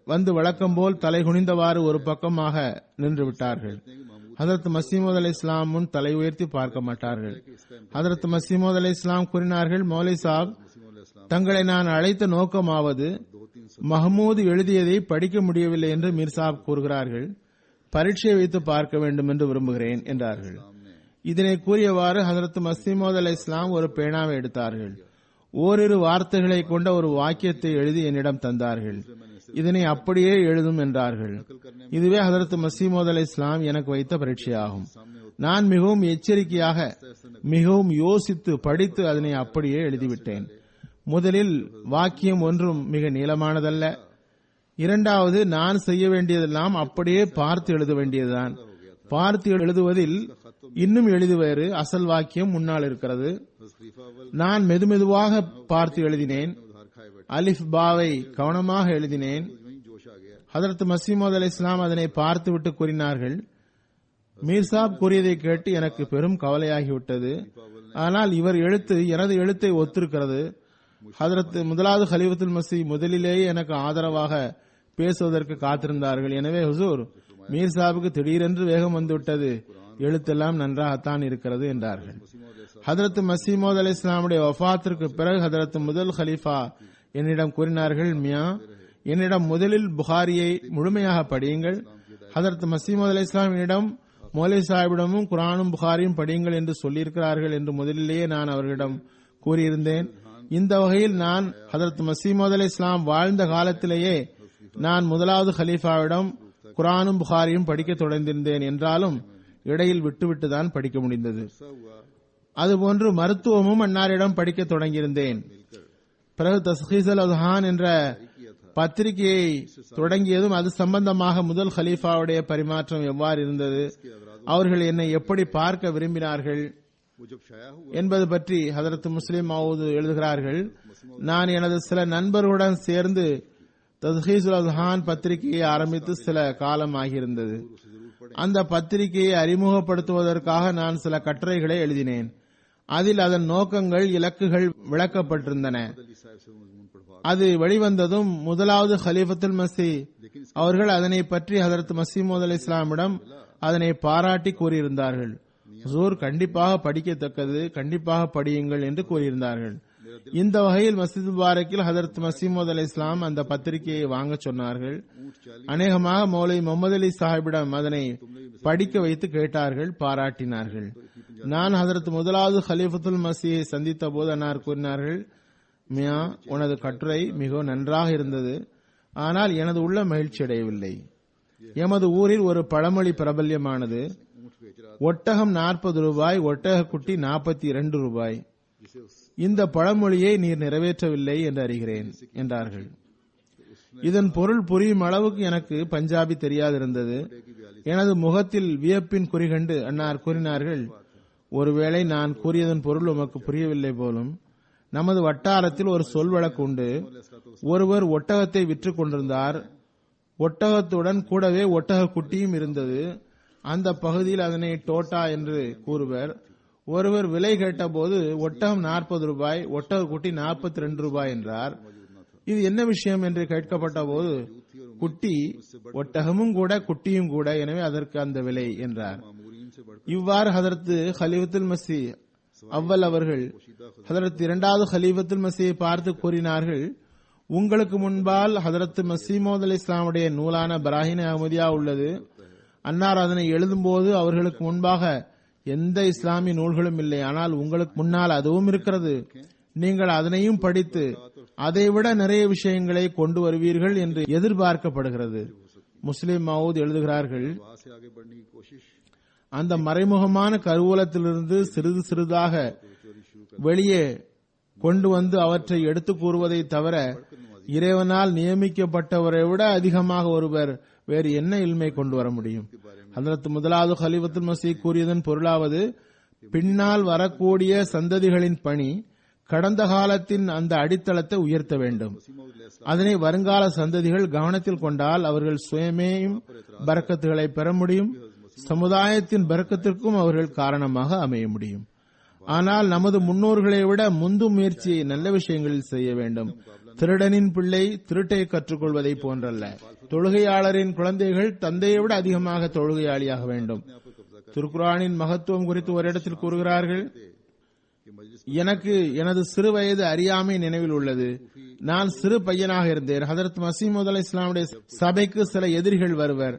வந்து வழக்கம் போல் தலை குனிந்தவாறு ஒரு பக்கமாக நின்று விட்டார்கள். ஹதரத் மஸீமூத் அலை இஸ்லாம் முன் தலை உயர்த்தி பார்க்க மாட்டார்கள். ஹதரத் மஸீமூத் அலை இஸ்லாம் கூறினார்கள், மௌலை சாப், தங்களை நான் அழைத்த நோக்கமாவது மஹமூது எழுதியதை படிக்க முடியவில்லை என்று மீர் சாப் கூறுகிறார்கள். பரீட்சை வைத்து பார்க்க வேண்டும் என்று விரும்புகிறேன் என்றார்கள். இதனை கூறியவாறு ஹதரத் மஸீமூத் அலை இஸ்லாம் ஒரு பேனாவை எடுத்தார்கள். ஓரிரு வார்த்தைகளை கொண்ட ஒரு வாக்கியத்தை எழுதி என்னிடம் தந்தார்கள். இதனை அப்படியே எழுதும் என்றார்கள். இதுவே ஹதரத் மஸீமூத் அலை இஸ்லாம் எனக்கு வைத்த பரீட்சையாகும். நான் மிகவும் எச்சரிக்கையாக மிகவும் யோசித்து படித்து அதனை அப்படியே எழுதிவிட்டேன். முதலில் வாக்கியம் ஒன்றும் மிக நீளமானதல்ல. இரண்டாவது, நான் செய்ய வேண்டியதெல்லாம் அப்படியே பார்த்து எழுத வேண்டியதுதான். பார்த்து எழுதுவதில் இன்னும் எழுதுவேறு, அசல் வாக்கியம் முன்னால் இருக்கிறது. நான் மெதுமெதுவாக பார்த்து எழுதினேன். அலிஃப் பாவை கவனமாக எழுதினேன். ஹதரத் மஸீமூத் அலை இஸ்லாம் அதனை பார்த்துவிட்டு கூறினார்கள், மீர் சாப் கூறியதை கேட்டு எனக்கு பெரும் கவலையாகிவிட்டது. ஆனால் இவர் எழுத்து எனது எழுத்தை ஒத்திருக்கிறது. ஹதரத் முதலாவது ஹலீஃபத்துல் மஸீஹ் முதலிலேயே எனக்கு ஆதரவாக பேசுவதற்கு காத்திருந்தார்கள். எனவே ஹுசூர், மீர் சாபுக்கு திடீரென்று வேகம் வந்துவிட்டது, எழுத்தெல்லாம் நன்றாகத்தான் இருக்கிறது என்றார்கள். ஹதரத் மஸீமூத் அலை இஸ்லாமுடைய வஃபாத்திற்கு பிறகு ஹதரத் முதல் ஹலீஃபா என்னிடம் கூறினார்கள், மியா, என்னிடம் முதலில் புகாரியை முழுமையாக படியுங்கள். ஹதரத் மஸீமூத் அலை இஸ்லாம் என்னிடம் மௌலை சாஹிபிடமும் குர்ஆனும் புகாரியும் படியுங்கள் என்று சொல்லியிருக்கிறார்கள் என்று முதலிலேயே நான் அவர்களிடம் கூறியிருந்தேன். இந்த வகையில் நான் ஹதரத் மஸீமூத் அலை இஸ்லாம் வாழ்ந்த காலத்திலேயே நான் முதலாவது ஹலீஃபாவிடம் குர்ஆனும் புகாரியும் படிக்க தொடர்ந்திருந்தேன். என்றாலும் இடையில் விட்டுவிட்டுதான் படிக்க முடிந்தது. அதுபோன்று மருத்துவமும் அன்னாரிடம் படிக்க தொடங்கியிருந்தேன். பிறகு தஸ்ஹீஸ் அல் அஸ்ஹான் என்ற பத்திரிகையை தொடங்கியதும் அது சம்பந்தமாக முதல் ஹலீஃபாவுடைய பரிமாற்றம் எவ்வாறு இருந்தது, அவர்கள் என்னை எப்படி பார்க்க விரும்பினார்கள் என்பது பற்றி ஹதரத் முஸ்லிம் மவுத் எழுதுகிறார்கள். நான் எனது சில நண்பர்களுடன் சேர்ந்து தஸ்ஹீஸ் அல் அஸ்ஹான் பத்திரிகையை ஆரம்பித்து சில காலம் ஆகியிருந்தது. அந்த பத்திரிகையை அறிமுகப்படுத்துவதற்காக நான் சில கட்டுரைகளை எழுதினேன். அதில் அதன் நோக்கங்கள், இலக்குகள் விளக்கப்பட்டிருந்தன. அது வெளிவந்ததும் முதலாவது ஹலீஃபத்துல் மஸீஹ் அவர்கள் அதனை பற்றி ஹதரத் மஸீமூத் அலை இஸ்லாமிடம் அதனை பாராட்டி கூறியிருந்தார்கள். ஹுசூர், கண்டிப்பாக படிக்கத்தக்கது, கண்டிப்பாக படியுங்கள் என்று கூறியிருந்தார்கள். இந்த வகையில் மஸ்ஜித் முபாரக்கில் ஹதரத் மஸீமூத் அலை இஸ்லாம் அந்த பத்திரிகையை வாங்க சொன்னார்கள். அநேகமாக மௌலை முகமது அலி சாஹிபிடம் அதனை படிக்க வைத்து கேட்டார்கள், பாராட்டினார்கள். நான் ஹதரத் முதலாவது ஹலீஃபத்துல் மஸீஹை சந்தித்த போது அன்னார் கூறினார்கள், மியா, உனது கட்டுரை மிகவும் நன்றாக இருந்தது. ஆனால் எனது உள்ள மகிழ்ச்சி அடையவில்லை. எமது ஊரில் ஒரு பழமொழி பிரபல்யமானது, ஒட்டகம் 40 ரூபாய், ஒட்டக குட்டி 42 ரூபாய். இந்த பழமொழியை நீர் நிறைவேற்றவில்லை என்று அறிகிறேன் என்றார்கள். இதன் பொருள் புரியும் அளவுக்கு எனக்கு பஞ்சாபி தெரியாதிருந்தது. எனது முகத்தில் வியப்பின் குறிகண்டு அன்னார் கூறினார்கள், ஒருவேளை நான் கூறியதன் பொருள் உமக்கு புரியவில்லை போலும். நமது வட்டாரத்தில் ஒரு சொல் வழக்கு உண்டு. ஒருவர் ஒட்டகத்தை விற்று கொண்டிருந்தார். ஒட்டகத்துடன் கூடவே ஒட்டக குட்டியும் இருந்தது. அந்த பகுதியில் அதனை டோட்டா என்று கூறுவர். ஒருவர் விலை கேட்டபோது ஒட்டகம் 40 ரூபாய், ஒட்டக குட்டி 42 ரூபாய் என்றார். இது என்ன விஷயம் என்று கேட்கப்பட்ட போது, குட்டி ஒட்டகமும் கூட குட்டியும் கூட, எனவே அதற்கு அந்த விலை என்றார். இவ்வாறு ஹதரத் ஹலீஃபத்துல் மஸீஹ் அவ்வல் அவர்கள் ஹதரத் இரண்டாவது ஹலீஃபத்துல் மஸீஹை பார்த்து கூறினார்கள், உங்களுக்கு முன்பால் ஹதரத் மஸீமூத் அலை இஸ்லாமுடைய நூலான பராஹின் அஹ்மதியா உள்ளது. அன்னார் அதனை எழுதும் போது அவர்களுக்கு முன்பாக எந்த இஸ்லாமிய நூல்களும் இல்லை. ஆனால் உங்களுக்கு முன்னால் அதுவும் இருக்கிறது. நீங்கள் அதனையும் படித்து அதைவிட நிறைய விஷயங்களை கொண்டு வருவீர்கள் என்று எதிர்பார்க்கப்படுகிறது. முஸ்லிம் மவுத் எழுதுகிறார்கள், அந்த மறைமுகமான கருவூலத்திலிருந்து சிறிது சிறிதாக வெளியே கொண்டு வந்து அவற்றை எடுத்து கூறுவதை தவிர இறைவனால் நியமிக்கப்பட்டவரை விட அதிகமாக ஒருவர் வேறு என்ன இல்மை கொண்டு வர முடியும்? ஹதரத் முதலாவது ஹலீஃபத்துல் மஸீஹ் கூறியதன் பொருளாவது, பின்னால் வரக்கூடிய சந்ததிகளின் பணி கடந்த காலத்தின் அந்த அடித்தளத்தை உயர்த்த வேண்டும். அதனை வருங்கால சந்ததிகள் கவனத்தில் கொண்டால் அவர்கள் சுயமேயும் பரக்கத்துகளை பெற முடியும். சமுதாயத்தின் பரக்கத்திற்கும் அவர்கள் காரணமாக அமைய முடியும். ஆனால் நமது முன்னோர்களை விட முந்தும் முயற்சியை நல்ல விஷயங்களில் செய்ய வேண்டும். திருடனின் பிள்ளை திருட்டை கற்றுக்கொள்வதை போன்றல்ல. தொழுகையாளரின் குழந்தைகள் தந்தையை விட அதிகமாக தொழுகையாளியாக வேண்டும். திருக்குர்ஆனின் மகத்துவம் குறித்து ஒரு இடத்தில் கூறுகிறார்கள், எனக்கு எனது சிறு வயது அறியாமை நினைவில் உள்ளது. நான் சிறு பையனாக இருந்தேன். ஹதரத் மஸீஹ் மவ்ஊத் அலைஹிஸ்ஸலாமுடைய சபைக்கு சில எதிரிகள் வருவர்.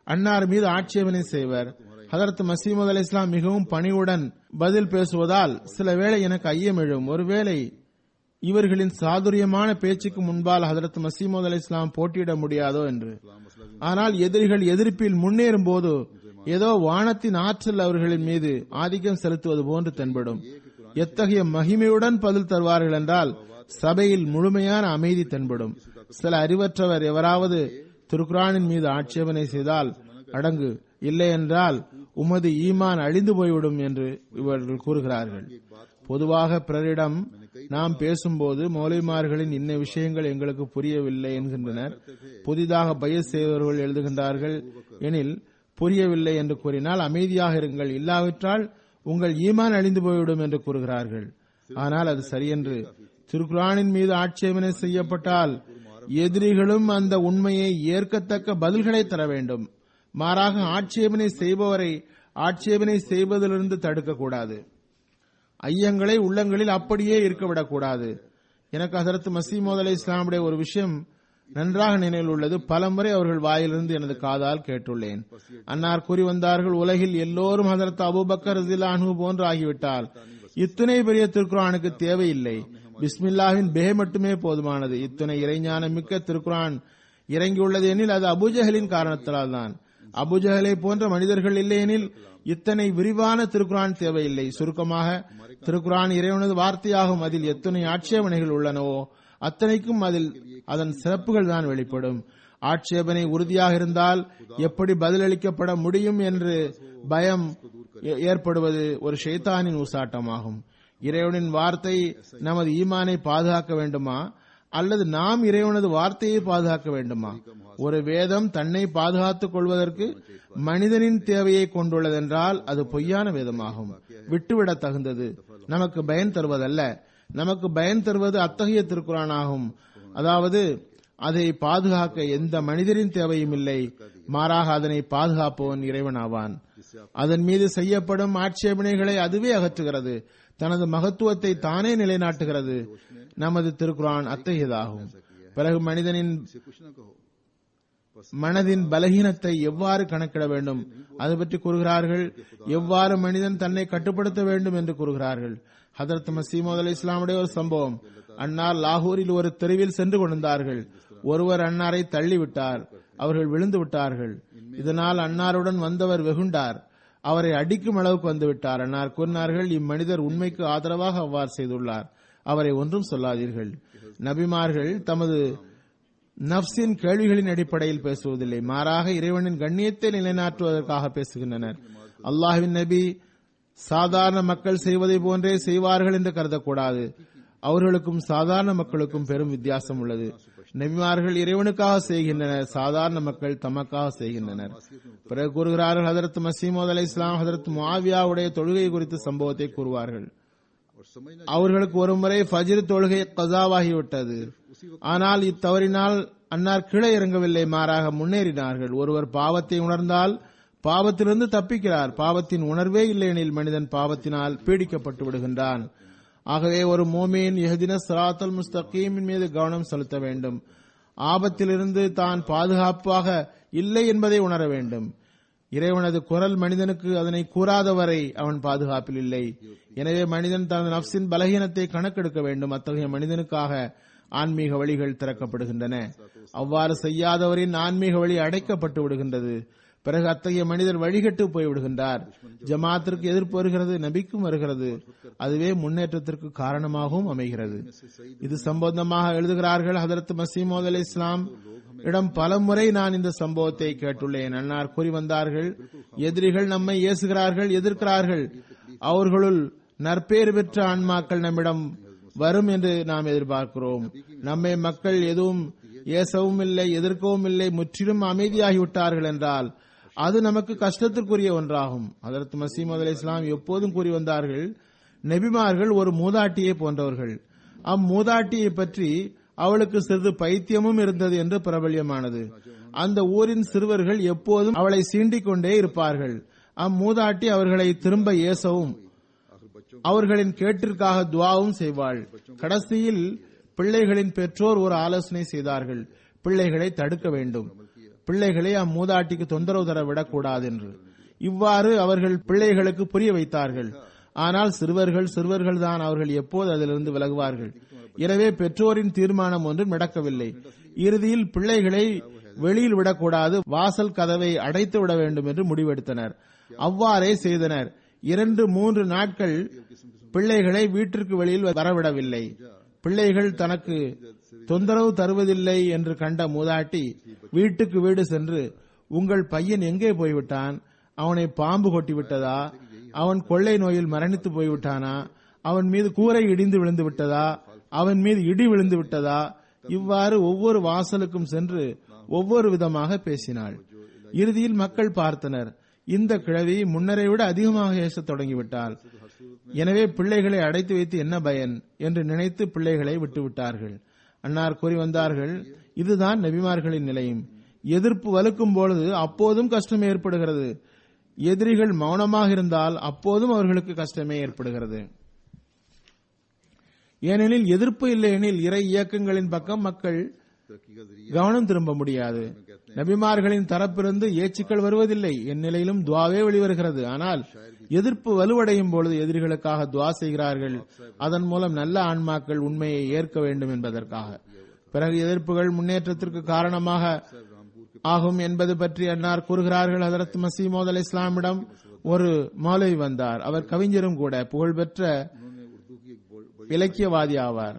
அன்னார் மீது ஆட்சேபனை செய்வர். ஹதரத் மஸீஹ் மவ்ஊத் அலைஹிஸ்ஸலாம் மிகவும் பணிவுடன் பதில் பேசுவதால் சில வேளை எனக்கு ஐயம் எழும். ஒருவேளை இவர்களின் சாதுரியமான பேச்சுக்கு முன்பால் ஹதரத் மஸீஹ் மவ்ஊத் அலைஹிஸ்ஸலாம் போட்டியிட முடியாதோ என்று. ஆனால் எதிரிகள் எதிர்ப்பில் முன்னேறும் போது ஏதோ வானத்தின் ஆற்றல் அவர்களின் மீது ஆதிக்கம் செலுத்துவது போன்று தென்படும். எத்தகைய மகிமையுடன் பதில் தருவார்கள் என்றால் சபையில் முழுமையான அமைதி தென்படும். சில அறிவற்றவர் எவராவது திருக்குர்ஆனின் மீது ஆட்சேபனை செய்தால் அடங்கு, இல்லை என்றால் உமது ஈமான் அழிந்து போய்விடும் என்று இவர்கள் கூறுகிறார்கள். பொதுவாக பிறரிடம் நாம் பேசும்போது மௌலவிமார்களின் இன்ன விஷயங்கள் எங்களுக்கு புரியவில்லை என்கின்றனர். புதிதாக பையஸ் செய்தவர்கள் எழுதுகின்றார்கள் எனில் புரியவில்லை என்று கூறினால் அமைதியாக இருங்கள், இல்லாவிட்டால் உங்கள் ஈமான் அழிந்து போய்விடும் என்று கூறுகிறார்கள். ஆனால் அது சரியென்று. திருக்குர்ஆனின் மீது ஆட்சேபனை செய்யப்பட்டால் எதிரிகளும் அந்த உண்மையை ஏற்கத்தக்க பதில்களை தர வேண்டும். மாறாக ஆட்சேபனை செய்பவரை ஆட்சேபனை செய்வதிலிருந்து தடுக்கக்கூடாது. ஐயங்களை உள்ளங்களில் அப்படியே இருக்கவிடக்கூடாது. எனக்கு ஹதரத் மஸீஹ் மவ்ஊத் அலைஹிஸ்ஸலாமுடைய ஒரு விஷயம் நன்றாக நினைவில் உள்ளது. பலமுறை அவர்கள் வாயிலிருந்து எனது காதால் கேட்டுள்ளேன். அன்னார் கூறி வந்தார்கள், உலகில் எல்லோரும் ஹதரத் அபூபக்கர் ரலியல்லாஹு அன்ஹு போன்று ஆகிவிட்டால் இத்துணை பெரிய திருக்குர்ஆனுக்கு தேவையில்லை. பிஸ்மில்லாஹின் பெஹ் மட்டுமே போதுமானது. இத்துணை இறைஞானம் மிக்க திருக்குர்ஆன் இறங்கியுள்ளது எனில் அது அபூஜஹலின் காரணத்தால் தான். அபூஜஹலை போன்ற மனிதர்கள் இல்லையெனில் இத்தனை விரிவான திருக்குர்ஆன் தேவையில்லை. சுருக்கமாக திருக்குர்ஆன் இறைவனது வார்த்தையாகும். அதில் எத்தனை ஆட்சேபனைகள் உள்ளனவோ அத்தனைக்கும் அதில் அதன் சிறப்புகள் தான் வெளிப்படும். ஆட்சேபனை உறுதியாக இருந்தால் எப்படி பதிலளிக்கப்பட முடியும் என்று பயம் ஏற்படுவது ஒரு ஷைத்தானின் ஊசாட்டமாகும். இறைவனின் வார்த்தை நமது ஈமானை பாதுகாக்க வேண்டுமா அல்லது நாம் இறைவனது வார்த்தையை பாதுகாக்க வேண்டுமா? ஒரு வேதம் தன்னை பாதுகாத்துக் கொள்வதற்கு மனிதனின் தேவையை கொண்டுள்ளதென்றால் அது பொய்யான வேதமாகும், விட்டுவிட தகுந்தது, நமக்கு பயன் தருவதல்ல. நமக்கு பயன் தருவது அத்தகைய திருக்குர்ஆன் ஆகும். அதாவது அதை பாதுகாக்க எந்த மனிதரின் தேவையும் இல்லை, மாறாக அதனை பாதுகாப்பவன் இறைவன் ஆவான். அதன் மீது செய்யப்படும் ஆட்சேபனைகளை அதுவே அகற்றுகிறது, தனது மகத்துவத்தை தானே நிலைநாட்டுகிறது. நமது திருக்குர்ஆன் அத்தகையதாகும். பிறகு மனதின் பலகீனத்தை எவ்வாறு கணக்கிட வேண்டும் அது பற்றி கூறுகிறார்கள். எவ்வாறு மனிதன் தன்னை கட்டுப்படுத்த வேண்டும் என்று கூறுகிறார்கள். ஹதரத் மஸீஹ் மவ்ஊத் அலைஹிஸ்ஸலாமுடைய ஒரு சம்பவம். அன்னார் லாகூரில் ஒரு தெருவில் சென்று கொண்டிருந்தார்கள். ஒருவர் அன்னாரை தள்ளிவிட்டார். அவர்கள் விழுந்து விட்டார்கள். இதனால் அன்னாருடன் வந்தவர் வெகுண்டார். அவரை அடிக்கும் அளவுக்கு வந்துவிட்டார். அன்னார் கூறினார்கள், இம்மனிதர் உண்மைக்கு ஆதரவாக அவ்வாறு செய்துள்ளார், அவரை ஒன்றும் சொல்லாதீர்கள். நபிமார்கள் தமது நப்சின் கேள்விகளின் அடிப்படையில் பேசுவதில்லை, மாறாக இறைவனின் கண்ணியத்தை நிலைநாட்டுவதற்காக பேசுகின்றனர். அல்லாஹ்வின் நபி சாதாரண மக்கள் செய்வதை போன்றே செய்வார்கள் என்று கருதக்கூடாது. அவர்களுக்கும் சாதாரண மக்களுக்கும் பெரும் வித்தியாசம் உள்ளது. நபிமார்கள் இறைவனுக்காக செய்கின்றனர், சாதாரண மக்கள் தமக்காக செய்கின்றனர். பிறகு கூறுகிறார்கள், ஹதரத் மஸீஹ் மவ்ஊத் அலைஹிஸ்ஸலாம் ஹதரத் முஆவியாவுடைய தொழுகை குறித்த சம்பவத்தை கூறுவார்கள். அவர்களுக்கு ஒருமுறை ஃபஜ்ர் தொழுகை கஸாவாகிவிட்டது. ஆனால் இத்தவறினால் அன்னார் கீழே இறங்கவில்லை, மாறாக முன்னேறினார்கள். ஒருவர் பாவத்தை உணர்ந்தால் பாவத்திலிருந்து தப்பிக்கிறார். பாவத்தின் உணர்வே இல்லையெனில் மனிதன் பாவத்தினால் பீடிக்கப்பட்டு விடுகின்றான். ஆகவே ஒரு மோமீன் இஹ்தின ஸிராத்தல் முஸ்தகீமின் மீது கவனம் செலுத்த வேண்டும். ஆபத்திலிருந்து தான் பாதுகாப்பாக இல்லை என்பதை உணர வேண்டும். இறைவனது குரல் மனிதனுக்கு அதனை கூறாதவரை அவன் பாதுகாப்பில் இல்லை. எனவே மனிதன் தனது நப்சின் பலகீனத்தை கணக்கெடுக்க வேண்டும். அத்தகைய மனிதனுக்காக ஆன்மீக வழிகள் திறக்கப்படுகின்றன. அவ்வாறு செய்யாதவரின் ஆன்மீக வழி அடைக்கப்பட்டு விடுகின்றது. பிறகு அத்தகைய மனிதர் வழிகட்டு போய்விடுகின்றார். ஜமாத்திற்கு எதிர்ப்பு வருகிறது, நபிக்கும் வருகிறது. அதுவே முன்னேற்றத்திற்கு காரணமாகவும் அமைகிறது. இது சம்பந்தமாக எழுதுகிறார்கள், ஹதரத் மஸீஹ் மவ்ஊத் அலைஹிஸ்ஸலாம் இடம் பல முறை நான் இந்த சம்பவத்தை கேட்டுள்ளேன். அன்னார் கூறி வந்தார்கள், எதிரிகள் நம்மை ஏசுகிறார்கள், எதிர்க்கிறார்கள். அவர்களுள் நற்பேறு பெற்ற ஆன்மாக்கள் நம்மிடம் வரும் என்று நாம் எதிர்பார்க்கிறோம். நம்மை மக்கள் எதுவும் ஏசவும் இல்லை, எதிர்க்கவும் இல்லை, முற்றிலும் அமைதியாகிவிட்டார்கள் என்றால் அது நமக்கு கஷ்டத்திற்குரிய ஒன்றாகும். ஹதரத் மசீமது அலைஹிஸ்ஸலாம் எப்போதும் கூறி வந்தார்கள், நபிமார்கள் ஒரு மூதாட்டியை போன்றவர்கள். அம்மூதாட்டியை பற்றி அவளுக்கு சிறிது பைத்தியமும் இருந்தது என்று பிரபல்யமானது. அந்த ஊரின் சிறுவர்கள் எப்போதும் அவளை சீண்டிக் கொண்டே இருப்பார்கள். அம்மூதாட்டி அவர்களை திரும்ப ஏசவும் அவர்களின் கேட்டிற்காக துவாவும் செய்வாள். கடைசியில் பிள்ளைகளின் பெற்றோர் ஒரு ஆலோசனை செய்தார்கள், பிள்ளைகளை தடுக்க வேண்டும், பிள்ளைகளை அம்மூதாட்டிக்கு தொந்தரவு தர விடக்கூடாது என்று. இவ்வாறு அவர்கள் பிள்ளைகளுக்கு புரிய வைத்தார்கள். ஆனால் சிறுவர்கள் தான், அவர்கள் எப்போது அதிலிருந்து விலகுவார்கள். எனவே பெற்றோரின் தீர்மானம் ஒன்றும் நடக்கவில்லை. இறுதியில் பிள்ளைகளை வெளியில் விடக்கூடாது, வாசல் கதவை அடைத்து விட வேண்டும் என்று முடிவெடுத்தனர். அவ்வாறே செய்தனர். 2-3 நாட்கள் பிள்ளைகளை வீட்டிற்கு வெளியில் வரவிடவில்லை. பிள்ளைகள் தனக்கு தொந்தரவு தருவதில்லை என்று கண்ட மூதாட்டி வீட்டுக்கு வீடு சென்று, உங்கள் பையன் எங்கே போய்விட்டான், அவனை பாம்பு கொட்டி விட்டதா, அவன் கொள்ளை நோயில் மரணித்து போய்விட்டானா, அவன் மீது கூரை இடிந்து விழுந்து விட்டதா, அவன் மீது இடி விழுந்து விட்டதா, இவ்வாறு ஒவ்வொரு வாசலுக்கும் சென்று ஒவ்வொரு விதமாக பேசினாள். இறுதியில் மக்கள் பார்த்தனர், இந்த கிழவி முன்னரை விட அதிகமாக ஏசத் தொடங்கிவிட்டாள். எனவே பிள்ளைகளை அடைத்து வைத்து என்ன பயன் என்று நினைத்து பிள்ளைகளை விட்டுவிட்டார்கள். அன்னார் கூறி வந்தார்கள், இதுதான் நபிமார்களின் நிலையும். எதிர்ப்பு வலுக்கும் பொழுது அப்போதும் கஷ்டம் ஏற்படுகிறது. எதிரிகள் மௌனமாக இருந்தால் அப்போதும் அவர்களுக்கு கஷ்டமே ஏற்படுகிறது. ஏனெனில் எதிர்ப்பு இல்லையெனில் இறை இயக்கங்களின் பக்கம் மக்கள் கவனம் திரும்ப முடியாது. நபிமார்களின் தரப்பிலிருந்து ஏச்சுக்கள் வருவதில்லை, என் நிலையிலும் துவாவே வெளிவருகிறது. ஆனால் எதிர்ப்பு வலுவடையும் பொழுது எதிரிகளுக்காக துவா செய்கிறார்கள். அதன் மூலம் நல்ல ஆன்மாக்கள் உண்மையை ஏற்க வேண்டும் என்பதற்காக. பிறகு எதிர்ப்புகள் முன்னேற்றத்திற்கு காரணமாக ஆகும் என்பது பற்றி அன்னார் கூறுகிறார்கள். ஹதரத் மசீமோத் அலைஹிஸ்ஸலாமிடம் ஒரு மௌலவி வந்தார். அவர் கவிஞரும் கூட, புகழ்பெற்ற இலக்கியவாதி ஆவார்.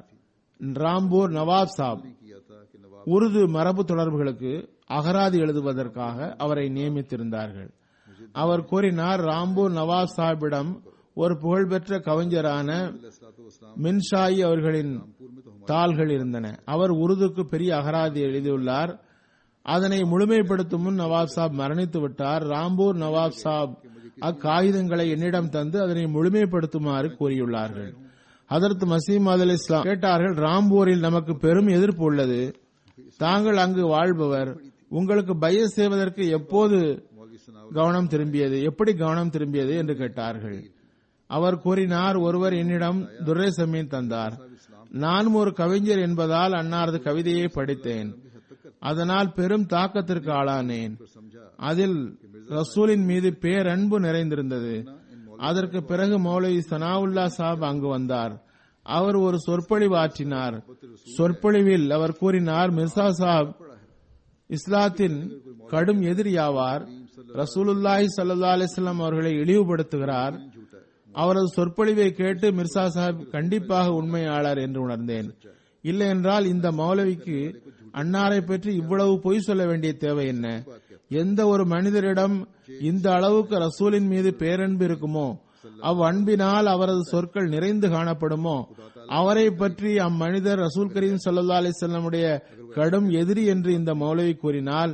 ராம்பூர் நவாப் சாப் உருது மரபு தொடர்புகளுக்கு அகராதி எழுதுவதற்காக அவரை நியமித்திருந்தார்கள். அவர் கூறினார், ராம்பூர் நவாப் சாஹிபிடம் ஒரு புகழ்பெற்ற கவிஞரான மின்ஷாயி அவர்களின் தாள்கள் இருந்தன. அவர் உருதுக்கு பெரிய அகராதி எழுதியுள்ளார். அதனை முழுமைப்படுத்தும் முன் நவாப் சாப் மரணித்து விட்டார். ராம்பூர் நவாப் சாப் அக்காகிதங்களை என்னிடம் தந்து அதனை முழுமைப்படுத்துமாறு கூறியுள்ளார்கள். ஹதரத் மசீமது அலைஹிஸ்ஸலாம் கேட்டார்கள், ராம்பூரில் நமக்கு பெரும் எதிர்ப்பு உள்ளது, தாங்கள் அங்கு வாழ்பவர், உங்களுக்கு பைஅத் செய்வதற்கு எப்படி கவனம் திரும்பியது என்று கேட்டார்கள். அவர் கூறினார், ஒருவர் என்னிடம் துர்ரே சமீன் தந்தார். நானும் ஒரு கவிஞர் என்பதால் அன்னாரது கவிதையை படித்தேன். அதனால் பெரும் தாக்கத்திற்கு ஆளானேன். அதில் ரசூலின் மீது பேரன்பு நிறைந்திருந்தது. அதற்கு பிறகு மௌலவி சனாவுல்லா சாப் அங்கு வந்தார். அவர் ஒரு சொற்பொழிவு ஆற்றினார். சொற்பொழிவில் அவர் கூறினார், மிர்சா சாப் இஸ்லாத்தின் கடும் எதிரியாவார். ரசூலுல்லாஹி ஸல்லல்லாஹு அலைஹி வஸல்லம் அவர்களை இழிவுபடுத்துகிறார். அவரது சொற்பொழிவை கேட்டு மிர்சா சாஹிப் கண்டிப்பாக உண்மையாளர் என்று உணர்ந்தேன். இல்லை என்றால் இந்த மௌலவிக்கு அன்னாரை பற்றி இவ்வளவு பொய் சொல்ல வேண்டிய தேவை என்ன? எந்த ஒரு மனிதரிடம் இந்த அளவுக்கு ரசூலின் மீது பேரன்பு இருக்குமோ, அவ்வன்பினால் அவரது சொற்கள் நிறைந்து காணப்படுமோ, அவரை பற்றி அம்மனிதர் ரசூல் கரீம் ஸல்லல்லாஹு அலைஹி வஸல்லமுடைய கடும் எதிரி என்று இந்த மௌலவி கூறினால்